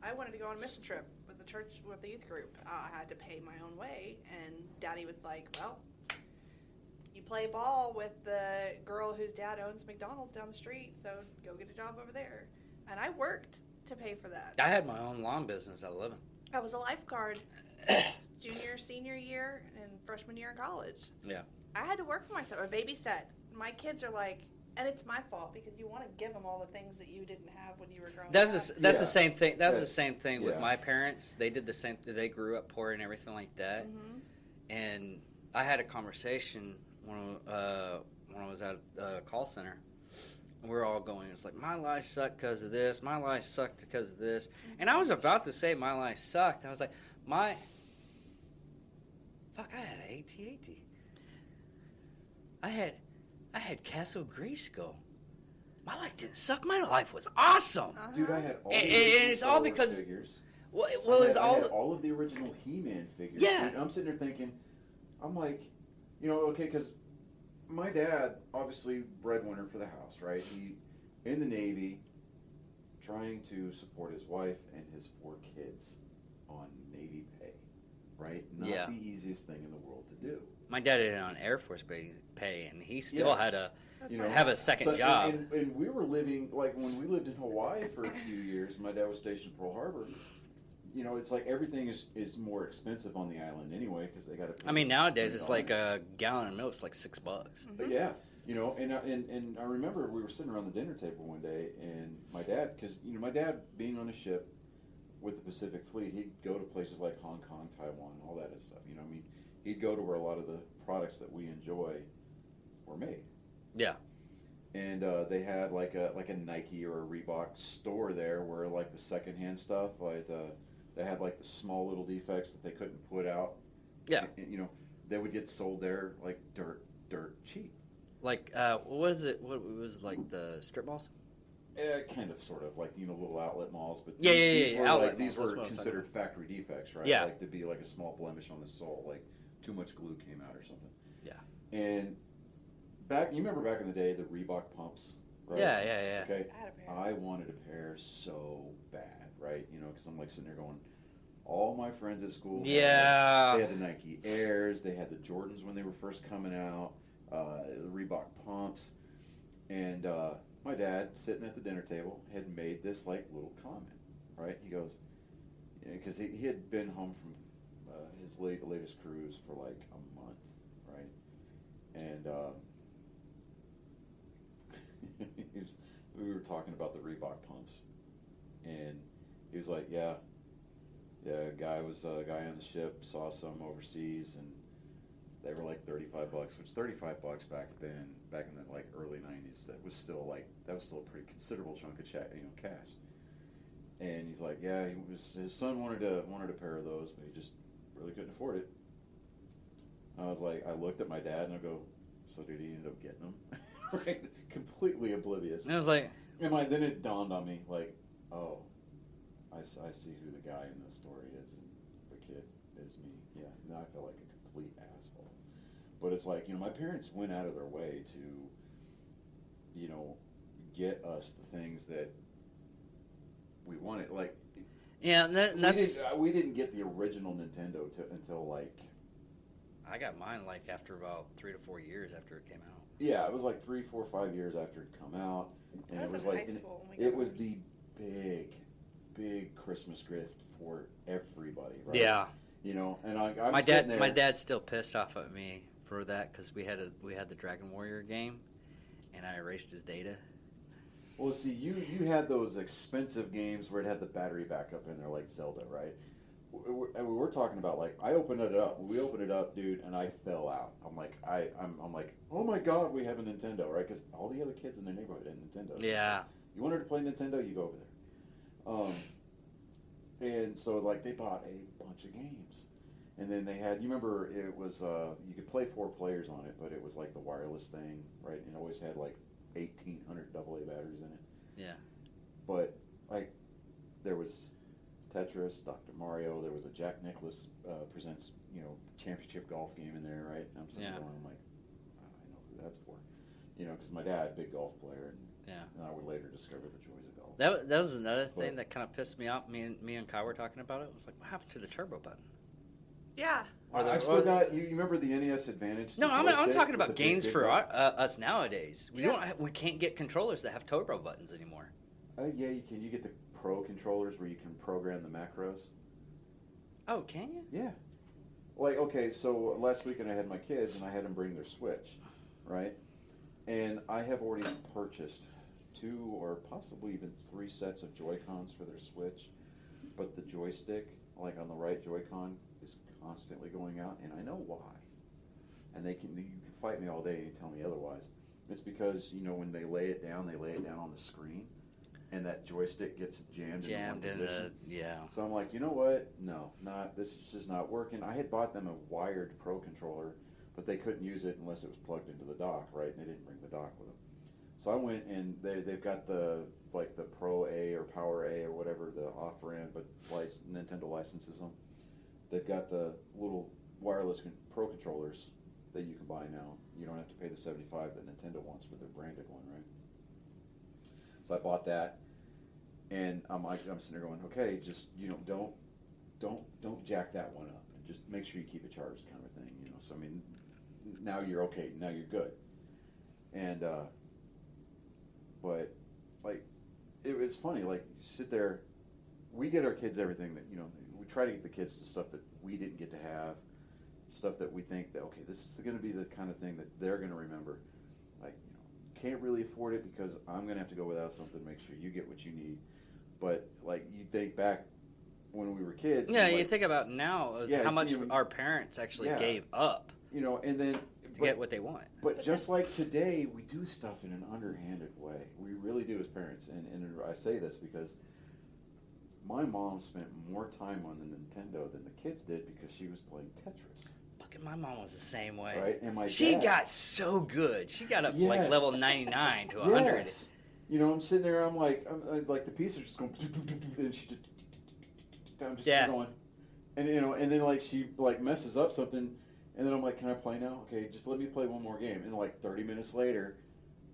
I wanted to go on a mission trip with the church, with the youth group. I had to pay my own way. And Daddy was like, well, you play ball with the girl whose dad owns McDonald's down the street, so go get a job over there. And I worked to pay for that. I had my own lawn business at 11. I was a lifeguard. junior, senior year, and freshman year in college. Yeah. I had to work for myself. I babysat. My kids are like, and it's my fault because you want to give them all the things that you didn't have when you were growing That's up. the same thing. That's the same thing with yeah. my parents. They did the same. They grew up poor and everything like that. Mm-hmm. And I had a conversation when I was at a call center. And we were all going, it's like, my life sucked because of this. My life sucked because of this. And I was about to say my life sucked. I was like, I had AT-AT. I had Castle Grayskull. My life didn't suck. My life was awesome. Uh-huh. Dude, I had all And the original it's Star all Wars because- figures. Well, I it's all. had all of the original He-Man figures. Yeah. Dude, and I'm sitting there thinking, I'm like, okay, because my dad, obviously breadwinner for the house, right? He in the Navy, trying to support his wife and his 4 kids on Navy pay, right? Not Yeah. the easiest thing in the world to do. My dad did it on Air Force pay, and he still Yeah. had to That's You my know, have a fault. second So- job. And we were living, like, when we lived in Hawaii for a few years, my dad was stationed in Pearl Harbor. It's like everything is more expensive on the island anyway because they got to. I mean, nowadays it's like a gallon of milk's like $6. But yeah, and I remember we were sitting around the dinner table one day, and my dad, because my dad being on a ship with the Pacific Fleet, he'd go to places like Hong Kong, Taiwan, all that stuff. He'd go to where a lot of the products that we enjoy were made. Yeah. And they had like a Nike or a Reebok store there where like the secondhand stuff, like they had like the small little defects that they couldn't put out. Yeah. And, they would get sold there like dirt cheap. Like, what was it? What was it, like the strip malls? Kind of, sort of, like, little outlet malls. But Yeah, these yeah, were, outlet like, these malls, were that's what I'm considered factory defects, right? Yeah. Like to be like a small blemish on the sole, like too much glue came out or something. Yeah. And you remember back in the day, the Reebok pumps, right? Yeah. Okay. I had a pair. I wanted a pair so bad, right? Because I'm like sitting there going, all my friends at school, Yeah. they had the Nike Airs, they had the Jordans when they were first coming out, the Reebok pumps, and my dad, sitting at the dinner table, had made this like little comment, right? He goes, because he had been home from his latest cruise for like a month, right? And we were talking about the Reebok pumps, and he was like, yeah, a guy on the ship saw some overseas, and they were like $35, which $35 back then, back in the like early '90s, that was still a pretty considerable chunk of cash. And he's like, yeah, his son wanted a pair of those, but he just really couldn't afford it. I was like, I looked at my dad and I go, so did he end up getting them? Right, completely oblivious. And I was like, And then it dawned on me, like, oh, I see who the guy in the story is, and the kid is me. Yeah, now I feel like a complete asshole. But it's like, my parents went out of their way to, get us the things that we wanted. Like, yeah, that's. we didn't get the original Nintendo until like. I got mine like after about 3 to 4 years after it came out. Yeah, it was like 3, 4, 5 years after it come out, and I it was was in like high school when we it got was ours. the big Christmas gift for everybody, right? Yeah. And I'm My sitting there. dad's still pissed off at me for that because we had the Dragon Warrior game, and I erased his data. Well, see, you had those expensive games where it had the battery backup in there, like Zelda, right? We're talking about, like, we opened it up, dude, and I fell out. I'm like, I'm like, oh my God, we have a Nintendo, right? Because all the other kids in the neighborhood had Nintendo. Yeah. You wanted to play Nintendo, you go over there. And so, like, they bought a bunch of games. And then they had, you remember, it was, you could play 4 players on it, but it was like the wireless thing, right? And it always had like 1,800 AA batteries in it. Yeah. But, like, there was Tetris, Dr. Mario, there was a Jack Nicklaus presents, championship golf game in there, right? And I'm sitting there going, I'm like, I know who that's for. Because my dad, big golf player, and I would later discover the joys of golf. That was another thing that kind of pissed me off. Me and Kai were talking about it. It was like, what happened to the turbo button? Yeah. I've still got. You remember the NES Advantage? No, I'm joystick talking with about the games big for button? us nowadays. Yeah. We can't get controllers that have turbo buttons anymore. Yeah, you can. You get the Pro controllers where you can program the macros. Oh, can you? Yeah. like, okay, so last weekend I had my kids and I had them bring their Switch, right? And I have already purchased 2 or possibly even 3 sets of Joy-Cons for their Switch, but the joystick, like on the right Joy-Con, is constantly going out, and I know why. And you can fight me all day and tell me otherwise. It's because, you know, when they lay it down on the screen, and that joystick gets jammed in one position. Yeah. So I'm like, you know what? No, this is just not working. I had bought them a wired Pro controller, but they couldn't use it unless it was plugged into the dock, right? And they didn't bring the dock with them. So I went and they've got the Pro A or Power A or whatever the off-brand, but Nintendo licenses them. They've got the little wireless Pro controllers that you can buy now. You don't have to pay the $75 that Nintendo wants for their branded one, right? So I bought that, and I'm sitting there going, okay, just, you know, don't jack that one up, and just make sure you keep it charged, kind of thing, you know. So I mean, now you're okay, now you're good, and but like it's funny, like you sit there, we get our kids everything that, you know, we try to get the kids to stuff that we didn't get to have, stuff that we think that, okay, this is going to be the kind of thing that they're going to remember. Like, you know, can't really afford it because I'm going to have to go without something to make sure you get what you need. But, like, you think back when we were kids. Yeah, you like, think about now how much our parents actually gave up, you know, and then to get what they want. But just like today, we do stuff in an underhanded way. We really do as parents. And I say this because my mom spent more time on the Nintendo than the kids did because she was playing Tetris. Fucking my mom was the same way. Right? And she got so good. She got up to like level 99 to 100. Yes. You know, I'm sitting there, I'm like the pieces are just going, and she just, I'm just going. And, you know, and then like she like messes up something, and then I'm like, can I play now? Okay, just let me play one more game. And like 30 minutes later,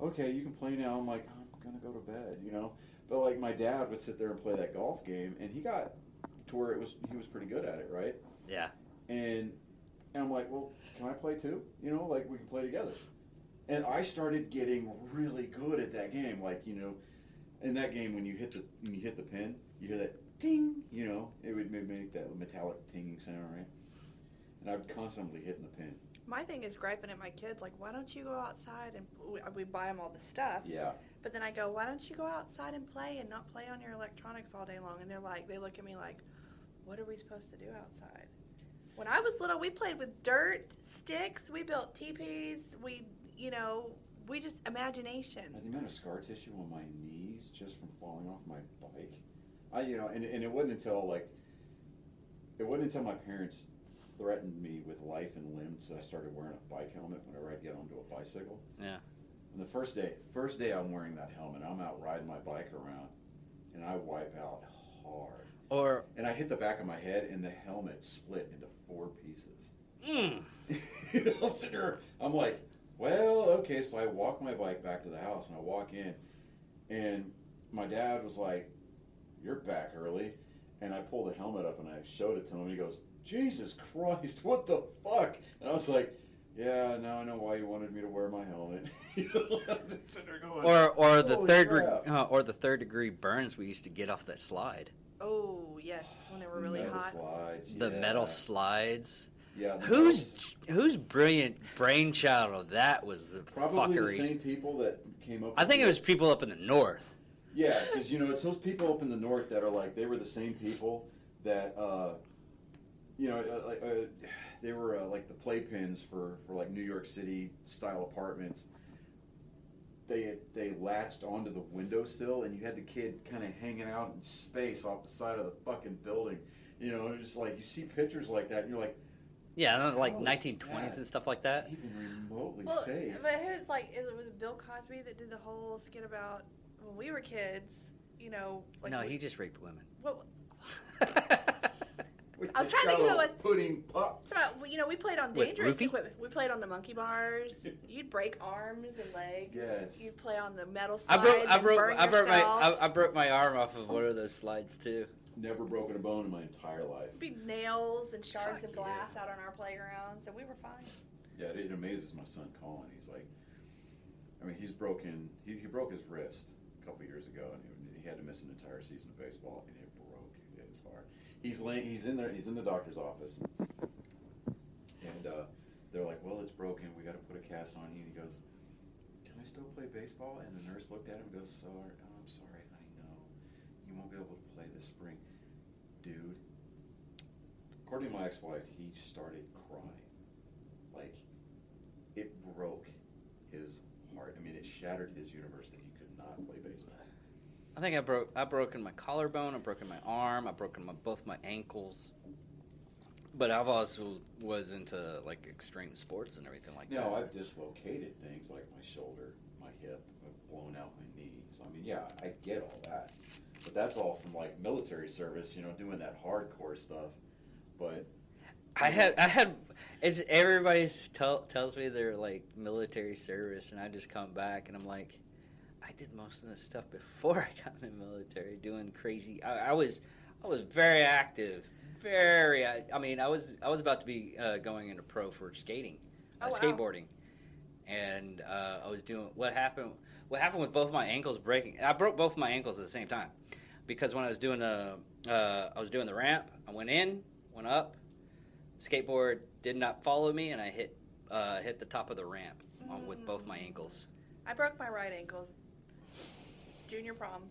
okay, you can play now. I'm like, I'm going to go to bed, you know? But like my dad would sit there and play that golf game, and he got to where he was pretty good at it, right? Yeah. And I'm like, well, can I play too? You know, like we can play together. And I started getting really good at that game. Like, you know, in that game when you hit the pin, you hear that ding, you know, it would make that metallic tinging sound, right? And I'd constantly hitting the pin. My thing is griping at my kids, like, why don't you go outside and we buy them all the stuff. Yeah. But then I go, why don't you go outside and play and not play on your electronics all day long? And they're like, they look at me like, what are we supposed to do outside? When I was little, we played with dirt, sticks, we built teepees, we just imagination. The amount of scar tissue on my knees just from falling off my bike. And it wasn't until my parents threatened me with life and limbs that I started wearing a bike helmet whenever I get onto a bicycle. Yeah. And the first day I'm wearing that helmet, I'm out riding my bike around, and I wipe out hard. And I hit the back of my head, and the helmet split into 4 pieces. You know, I'm sitting there, I'm like, well, okay, so I walk my bike back to the house, and I walk in, and my dad was like, you're back early. And I pulled the helmet up, and I showed it to him, and he goes, Jesus Christ, what the fuck? And I was like, yeah, now I know why you wanted me to wear my helmet. I'm just sitting there going, or the third degree burns we used to get off that slide. Oh yes, when they were really hot. Slides, the metal slides. Yeah. Whose brilliant brainchild of that was the probably fuckery? The same people that came up. I think it was people up in the north. Yeah, because it's those people up in the north that are like, they were the same people that they were like the playpens for like New York City style apartments. They latched onto the windowsill, and you had the kid kind of hanging out in space off the side of the fucking building. You know, just like you see pictures like that, and you're like, yeah, like 1920s and stuff like that. Even remotely safe. But it was Bill Cosby that did the whole skit about when we were kids. Like no, he just raped women. Well, I was trying to think of it was pudding pups. We played on dangerous equipment. We played on the monkey bars. You'd break arms and legs. Yes. You'd play on the metal slides. I broke my arm off of one of those slides too. Never broken a bone in my entire life. It'd be nails and shards of glass out on our playground, so we were fine. Yeah, it amazes my son Colin. He's like, he broke his wrist a couple years ago, and he had to miss an entire season of baseball, and it broke his heart. He's in the doctor's office, they're like, well, it's broken. We got to put a cast on you. And he goes, can I still play baseball? And the nurse looked at him and goes, sorry, oh, I'm sorry, honey, no. You won't be able to play this spring. Dude, according to my ex-wife, he started crying. Like, it broke his heart. I mean, it shattered his universe that he could not play baseball. I think I broken my collarbone, I've broken my arm, I've broken both my ankles. But I've also was into like extreme sports and everything like that. No, I've dislocated things like my shoulder, my hip, I've blown out my knee. So I mean, yeah, I get all that. But that's all from like military service, you know, doing that hardcore stuff. But I had it's everybody tells me they're like military service, and I just come back and I'm like, I did most of this stuff before I got in the military, doing crazy. I was very active, I mean, I was about to be going into pro for skating, skateboarding, and I was doing what happened with both my ankles breaking. I broke both my ankles at the same time because when I was doing the ramp, I went in, went up, skateboard did not follow me, and I hit the top of the ramp with both my ankles. I broke my right ankle. Junior prom.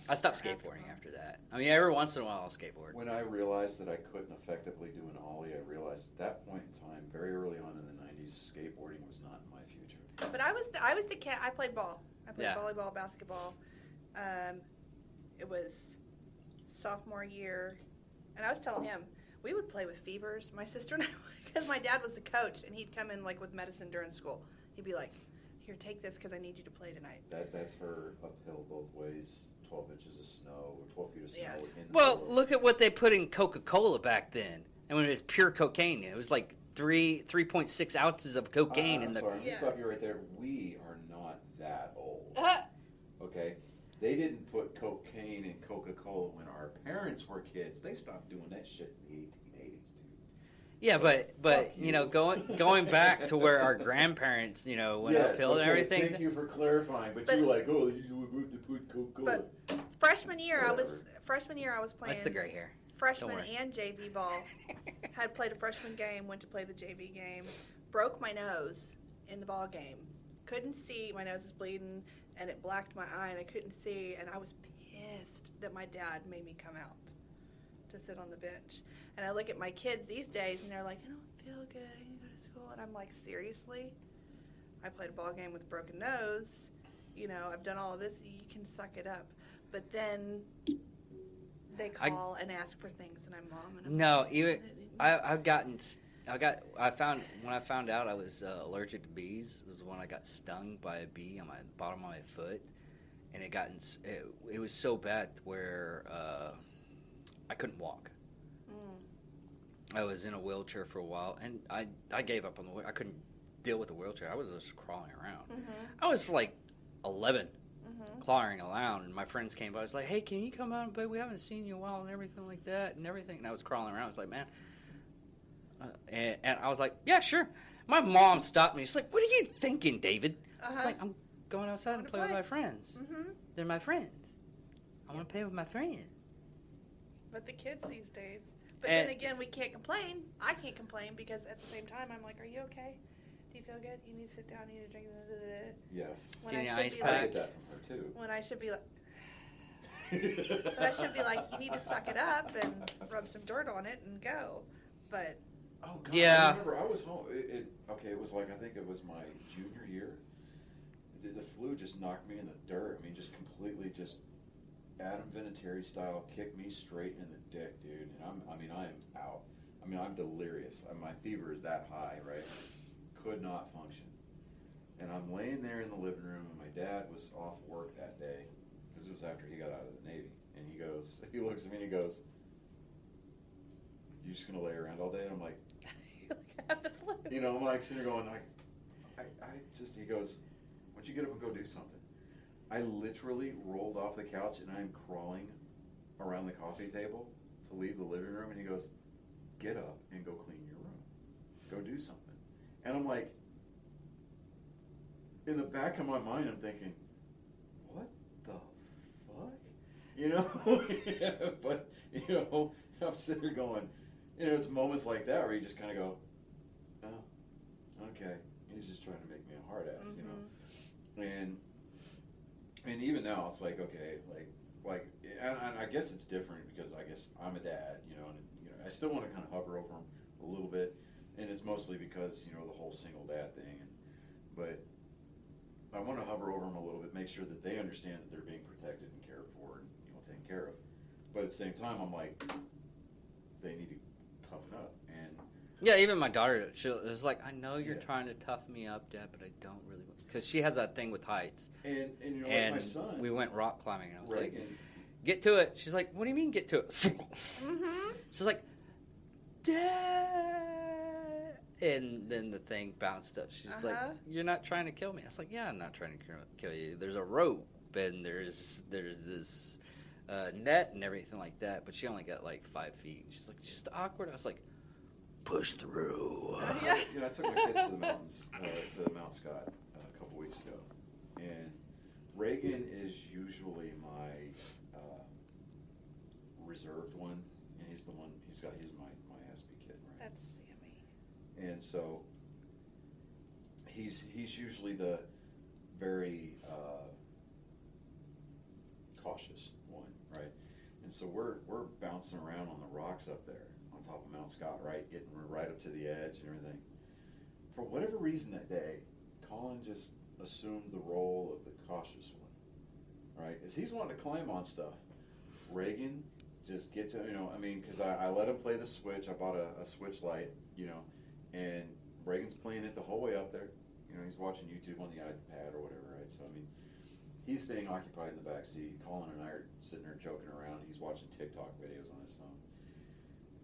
I stopped skateboarding after that. I mean, every once in a while I'll skateboard. when I realized that I couldn't effectively do an ollie, I realized at that point in time, very early on in the 90s, skateboarding was not in my future. But I was the cat. I played ball. I played volleyball, basketball. It was sophomore year, and I was telling him we would play with fevers. My sister and I, because my dad was the coach, and he'd come in like with medicine during school. He'd be like, "Here, take this because I need you to play tonight." That's her uphill both ways. 12 inches of snow, or 12 feet of snow. Yes. Well, look at what they put in Coca-Cola back then. And when it was pure cocaine, it was like 3.6 ounces of cocaine in the. Sorry, I'm gonna stop you right there. We are not that old. Uh, Okay, they didn't put cocaine in Coca-Cola when our parents were kids. They stopped doing that shit in the 1880s, dude. Yeah, but Fuck you know, going back to where our grandparents, you know, went uphill and everything. Thank you for clarifying. But you were like, oh, you would to put Coca-Cola. But freshman year, I was playing. That's the gray hair. Freshman and JV ball. Had played a freshman game. Went to play the JV game. Broke my nose in the ball game. Couldn't see. My nose was bleeding, and it blacked my eye, and I couldn't see. And I was pissed that my dad made me come out to sit on the bench. And I look at my kids these days, and they're like, I don't feel good. I need to go to school. And I'm like, seriously? I played a ball game with a broken nose. You know, I've done all of this. You can suck it up. But then they call and ask for things, and I'm mom. And when I found out I was allergic to bees. It was when I got stung by a bee on my bottom of my foot, and it was so bad where I couldn't walk. I was in a wheelchair for a while, and I gave up on I couldn't deal with the wheelchair. I was just crawling around. Mm-hmm. I was like 11, clawing around, and my friends came by. I was like, "Hey, can you come out and play? We haven't seen you in a while," and everything like that, and everything. And I was crawling around. I was like, "Man," and I was like, "Yeah, sure." My mom stopped me. She's like, "What are you thinking, David?" I was like, "I'm going outside and play with my friends. Mm-hmm. They're my friends. I want to play with my friends." But the kids these days. But then again, we can't complain. I can't complain because at the same time, I'm like, are you okay? Do you feel good? You need to sit down. You need to drink. Yes. Do you need an ice I pack? get that from her, too. When I should be like, you need to suck it up and rub some dirt on it and go. But Oh, God. Yeah. I remember I was home. It was like, I think it was my junior year. The flu just knocked me in the dirt. I mean, just completely just Adam Vinatieri style, kicked me straight in the dick, dude. And I am out. I mean, I'm delirious. My fever is that high, right? Could not function. And I'm laying there in the living room, and my dad was off work that day, because it was after he got out of the Navy. And he looks at me and he goes, "You just gonna lay around all day?" And I'm like, I have the flu. you know, I'm like sitting there going, he goes, "Why don't you get up and go do something?" I literally rolled off the couch and I'm crawling around the coffee table to leave the living room, and he goes, "Get up and go clean your room. Go do something." And I'm like, in the back of my mind, I'm thinking, what the fuck? You know? But, you know, I'm sitting there going, you know, it's moments like that where you just kind of go, oh, okay, he's just trying to make me a hard ass, Mm-hmm. you know. And even now, it's like, okay, and I guess it's different because I guess I'm a dad, you know, and I still want to kind of hover over him a little bit, and it's mostly because the whole single dad thing, but I want to hover over them a little bit, make sure that they understand that they're being protected and cared for and taken care of. But at the same time, I'm like, they need to toughen up. And Yeah, even my daughter, she was like, I know you're Yeah. trying to toughen me up, Dad, but I don't really want, because she has that thing with heights. and like And my son, we went rock climbing, and I was like, Reagan, get to it. She's like, what do you mean get to it? Mm-hmm. She's like, Dad. And then the thing bounced up. She's like, you're not trying to kill me. I was like, yeah, I'm not trying to kill you. There's a rope, and there's this net and everything like that, but she only got like 5 feet. She's like, just awkward. I was like, push through. Yeah. I took my kids to the mountains, to Mount Scott a couple weeks ago, and Reagan is usually my reserved one, and he's my Aspie kid, right? That's yummy. And so he's usually the very cautious one, right? And so we're bouncing around on the rocks up there on top of Mount Scott, right, getting right up to the edge and everything. For whatever reason that day, Colin just assumed the role of the cautious one, right? As he's wanting to climb on stuff, Reagan just gets, because I let him play the Switch. I bought a Switch Lite, and Reagan's playing it the whole way up there. He's watching YouTube on the iPad or whatever, right? So, he's staying occupied in the back seat. Colin and I are sitting there joking around. He's watching TikTok videos on his phone.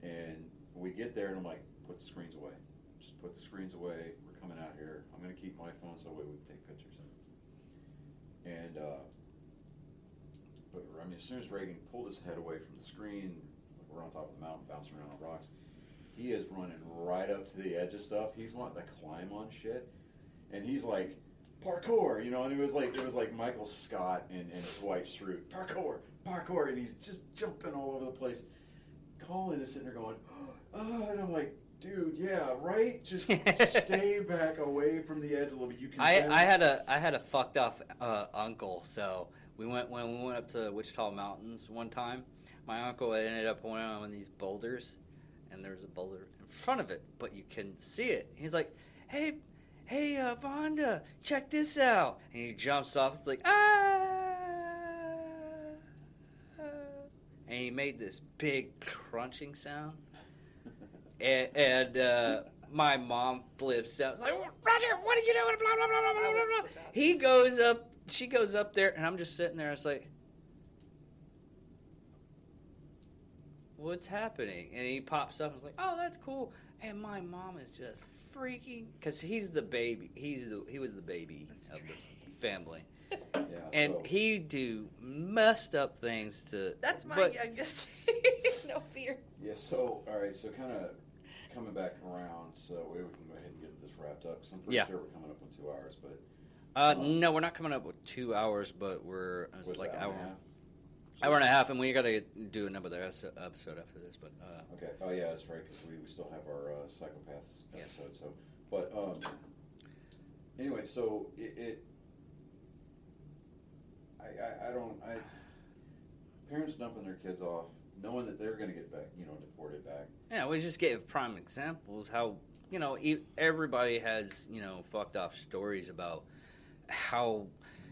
And we get there, and I'm like, put the screens away. Just put the screens away. We're coming out here. I'm going to keep my phone so we can take pictures. And, but as soon as Reagan pulled his head away from the screen, we're on top of the mountain, bouncing around on rocks. He is running right up to the edge of stuff. He's wanting to climb on shit, and he's like, parkour, and it was like Michael Scott and Dwight Schrute, parkour, and he's just jumping all over the place. Colin is sitting there going, oh, and I'm like, dude, yeah, right. Just stay back away from the edge a little bit. You can. I had a fucked off uncle. So when we went up to Wichita Mountains one time, my uncle ended up going on one of these boulders, and there was a boulder in front of it, but you couldn't see it. He's like, hey, Vonda, check this out, and he jumps off. It's like and he made this big crunching sound. And my mom flips out. Like, Roger, what are you doing? Blah, blah, blah, blah, blah, blah, blah. He goes up. She goes up there, and I'm just sitting there. It's like, what's happening? And he pops up and is like, oh, that's cool. And my mom is just freaking, because he's the baby. He was the baby of the family. Yeah, And so, he do messed up things to. That's my but- youngest. No fear. yeah. So all right. So kind of coming back around, so we can go ahead and get this wrapped up. Because I'm pretty Yeah. sure we're coming up on 2 hours, but No, we're not coming up with 2 hours, but it's what's like that, hour. and a half? Hour and a half, and we got to do another episode after this. But Okay. Oh yeah, that's right. Because we still have our psychopaths Yeah. episode. So, but anyway, so parents dumping their kids off, knowing that they're going to get back, deported back. yeah, we just gave prime examples how everybody has fucked off stories about how.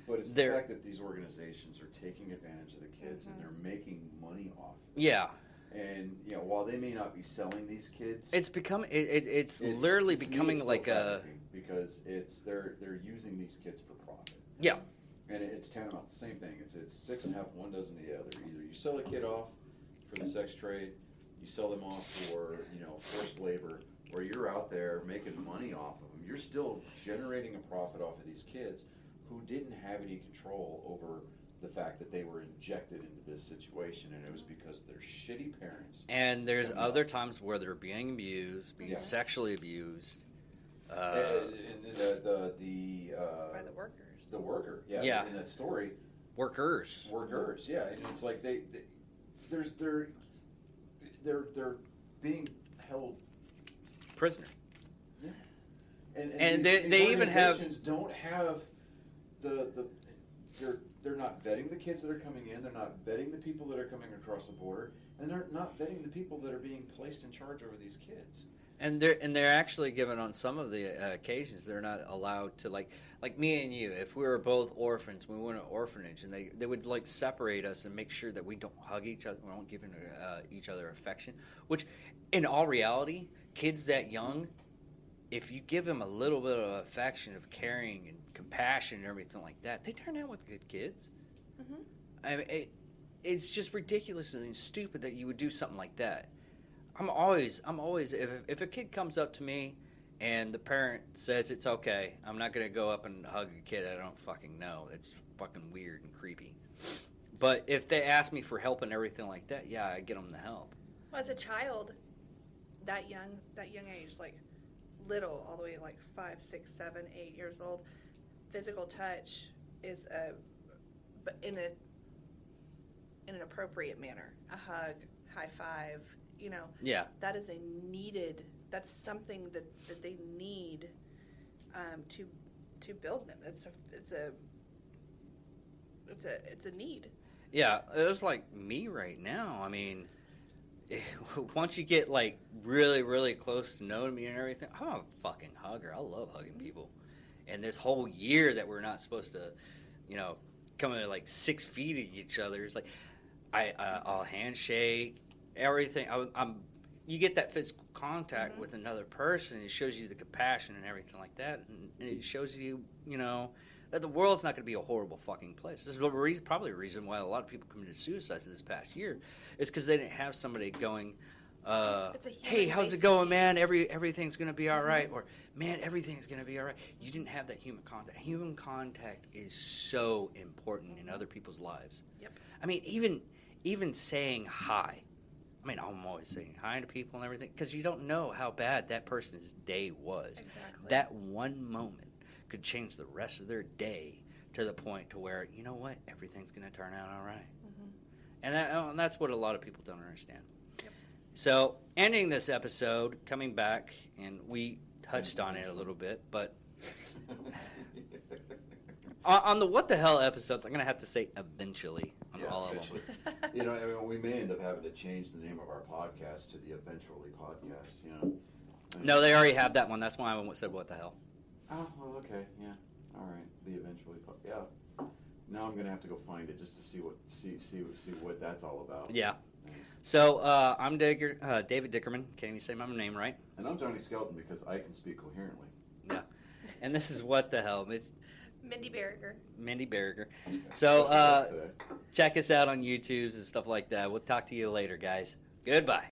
But it's the They're- fact that these organizations are taking advantage of the kids and they're making money off it. Yeah, And while they may not be selling these kids, it's become it's literally to me, becoming it's like still a trafficking because they're using these kids for profit. yeah. And it's tantamount the same thing. It's 6 1/2, 1 dozen the other. Either you sell a kid off for the sex trade, you sell them off for forced labor, or you're out there making money off of them. You're still generating a profit off of these kids who didn't have any control over the fact that they were injected into this situation, and it was because of their shitty parents. And there's coming other up. times where they're being abused, being Yeah. sexually abused. And the By the workers. the worker, Yeah. in that story, Workers. yeah, and it's like they're being held, Prisoner. And they these even have organizations don't have they're not vetting the kids that are coming in. They're not vetting the people that are coming across the border, and they're not vetting the people that are being placed in charge over these kids. And they're actually given on some of the occasions they're not allowed to like me and you, if we were both orphans, we went to an orphanage, and they would like separate us and make sure that we don't hug each other, we don't give each other affection. Which, in all reality, kids that young, if you give them a little bit of affection, of caring and compassion and everything like that, they turn out with good kids. Mm-hmm. I mean, it's just ridiculous and stupid that you would do something like that. I'm always if a kid comes up to me and the parent says it's okay, I'm not going to go up and hug a kid I don't fucking know. It's fucking weird and creepy. But if they ask me for help and everything like that, yeah, I get them the help. Well, as a child, that young age, like little, all the way like 5, 6, 7, 8 years old, physical touch is but in an appropriate manner. A hug, high five, Yeah. that is that's something that they need to build them. It's a need. Yeah, it's like me right now. I mean, once you get like really, really close to knowing me and everything, I'm a fucking hugger. I love hugging people. And this whole year that we're not supposed to, come at like 6 feet of each other, it's like I'll handshake, everything. You get that physical contact with another person. It shows you the compassion and everything like that, and it shows you, that the world's not going to be a horrible fucking place. This is probably a reason why a lot of people committed suicide this past year, is because they didn't have somebody going, hey, how's it going, man? Everything's going to be all right. Or, man, everything's going to be all right. You didn't have that human contact. Human contact is so important in other people's lives. Yep. I mean, even saying hi. I mean, I'm always saying hi to people and everything, because you don't know how bad that person's day was. Exactly. That one moment could change the rest of their day to the point to where, you know what, everything's going to turn out all right. And that's what a lot of people don't understand. Yep. So, ending this episode, coming back, and we touched on it a little bit, but on the What the Hell episodes, I'm going to have to say eventually on all of them. We may end up having to change the name of our podcast to the Eventually Podcast, No, they already have that one. That's why I said What the Hell. Oh, well, okay, yeah. All right, the Eventually Podcast. Yeah. Now I'm going to have to go find it just to see what that's all about. Yeah. Thanks. So, I'm David Dickerman. Can't even say my name right. And I'm Johnny Skelton because I can speak coherently. Yeah. And this is What the Hell. It's Mindy Berger. Mindy Berger. So, check us out on YouTubes and stuff like that. We'll talk to you later, guys. Goodbye.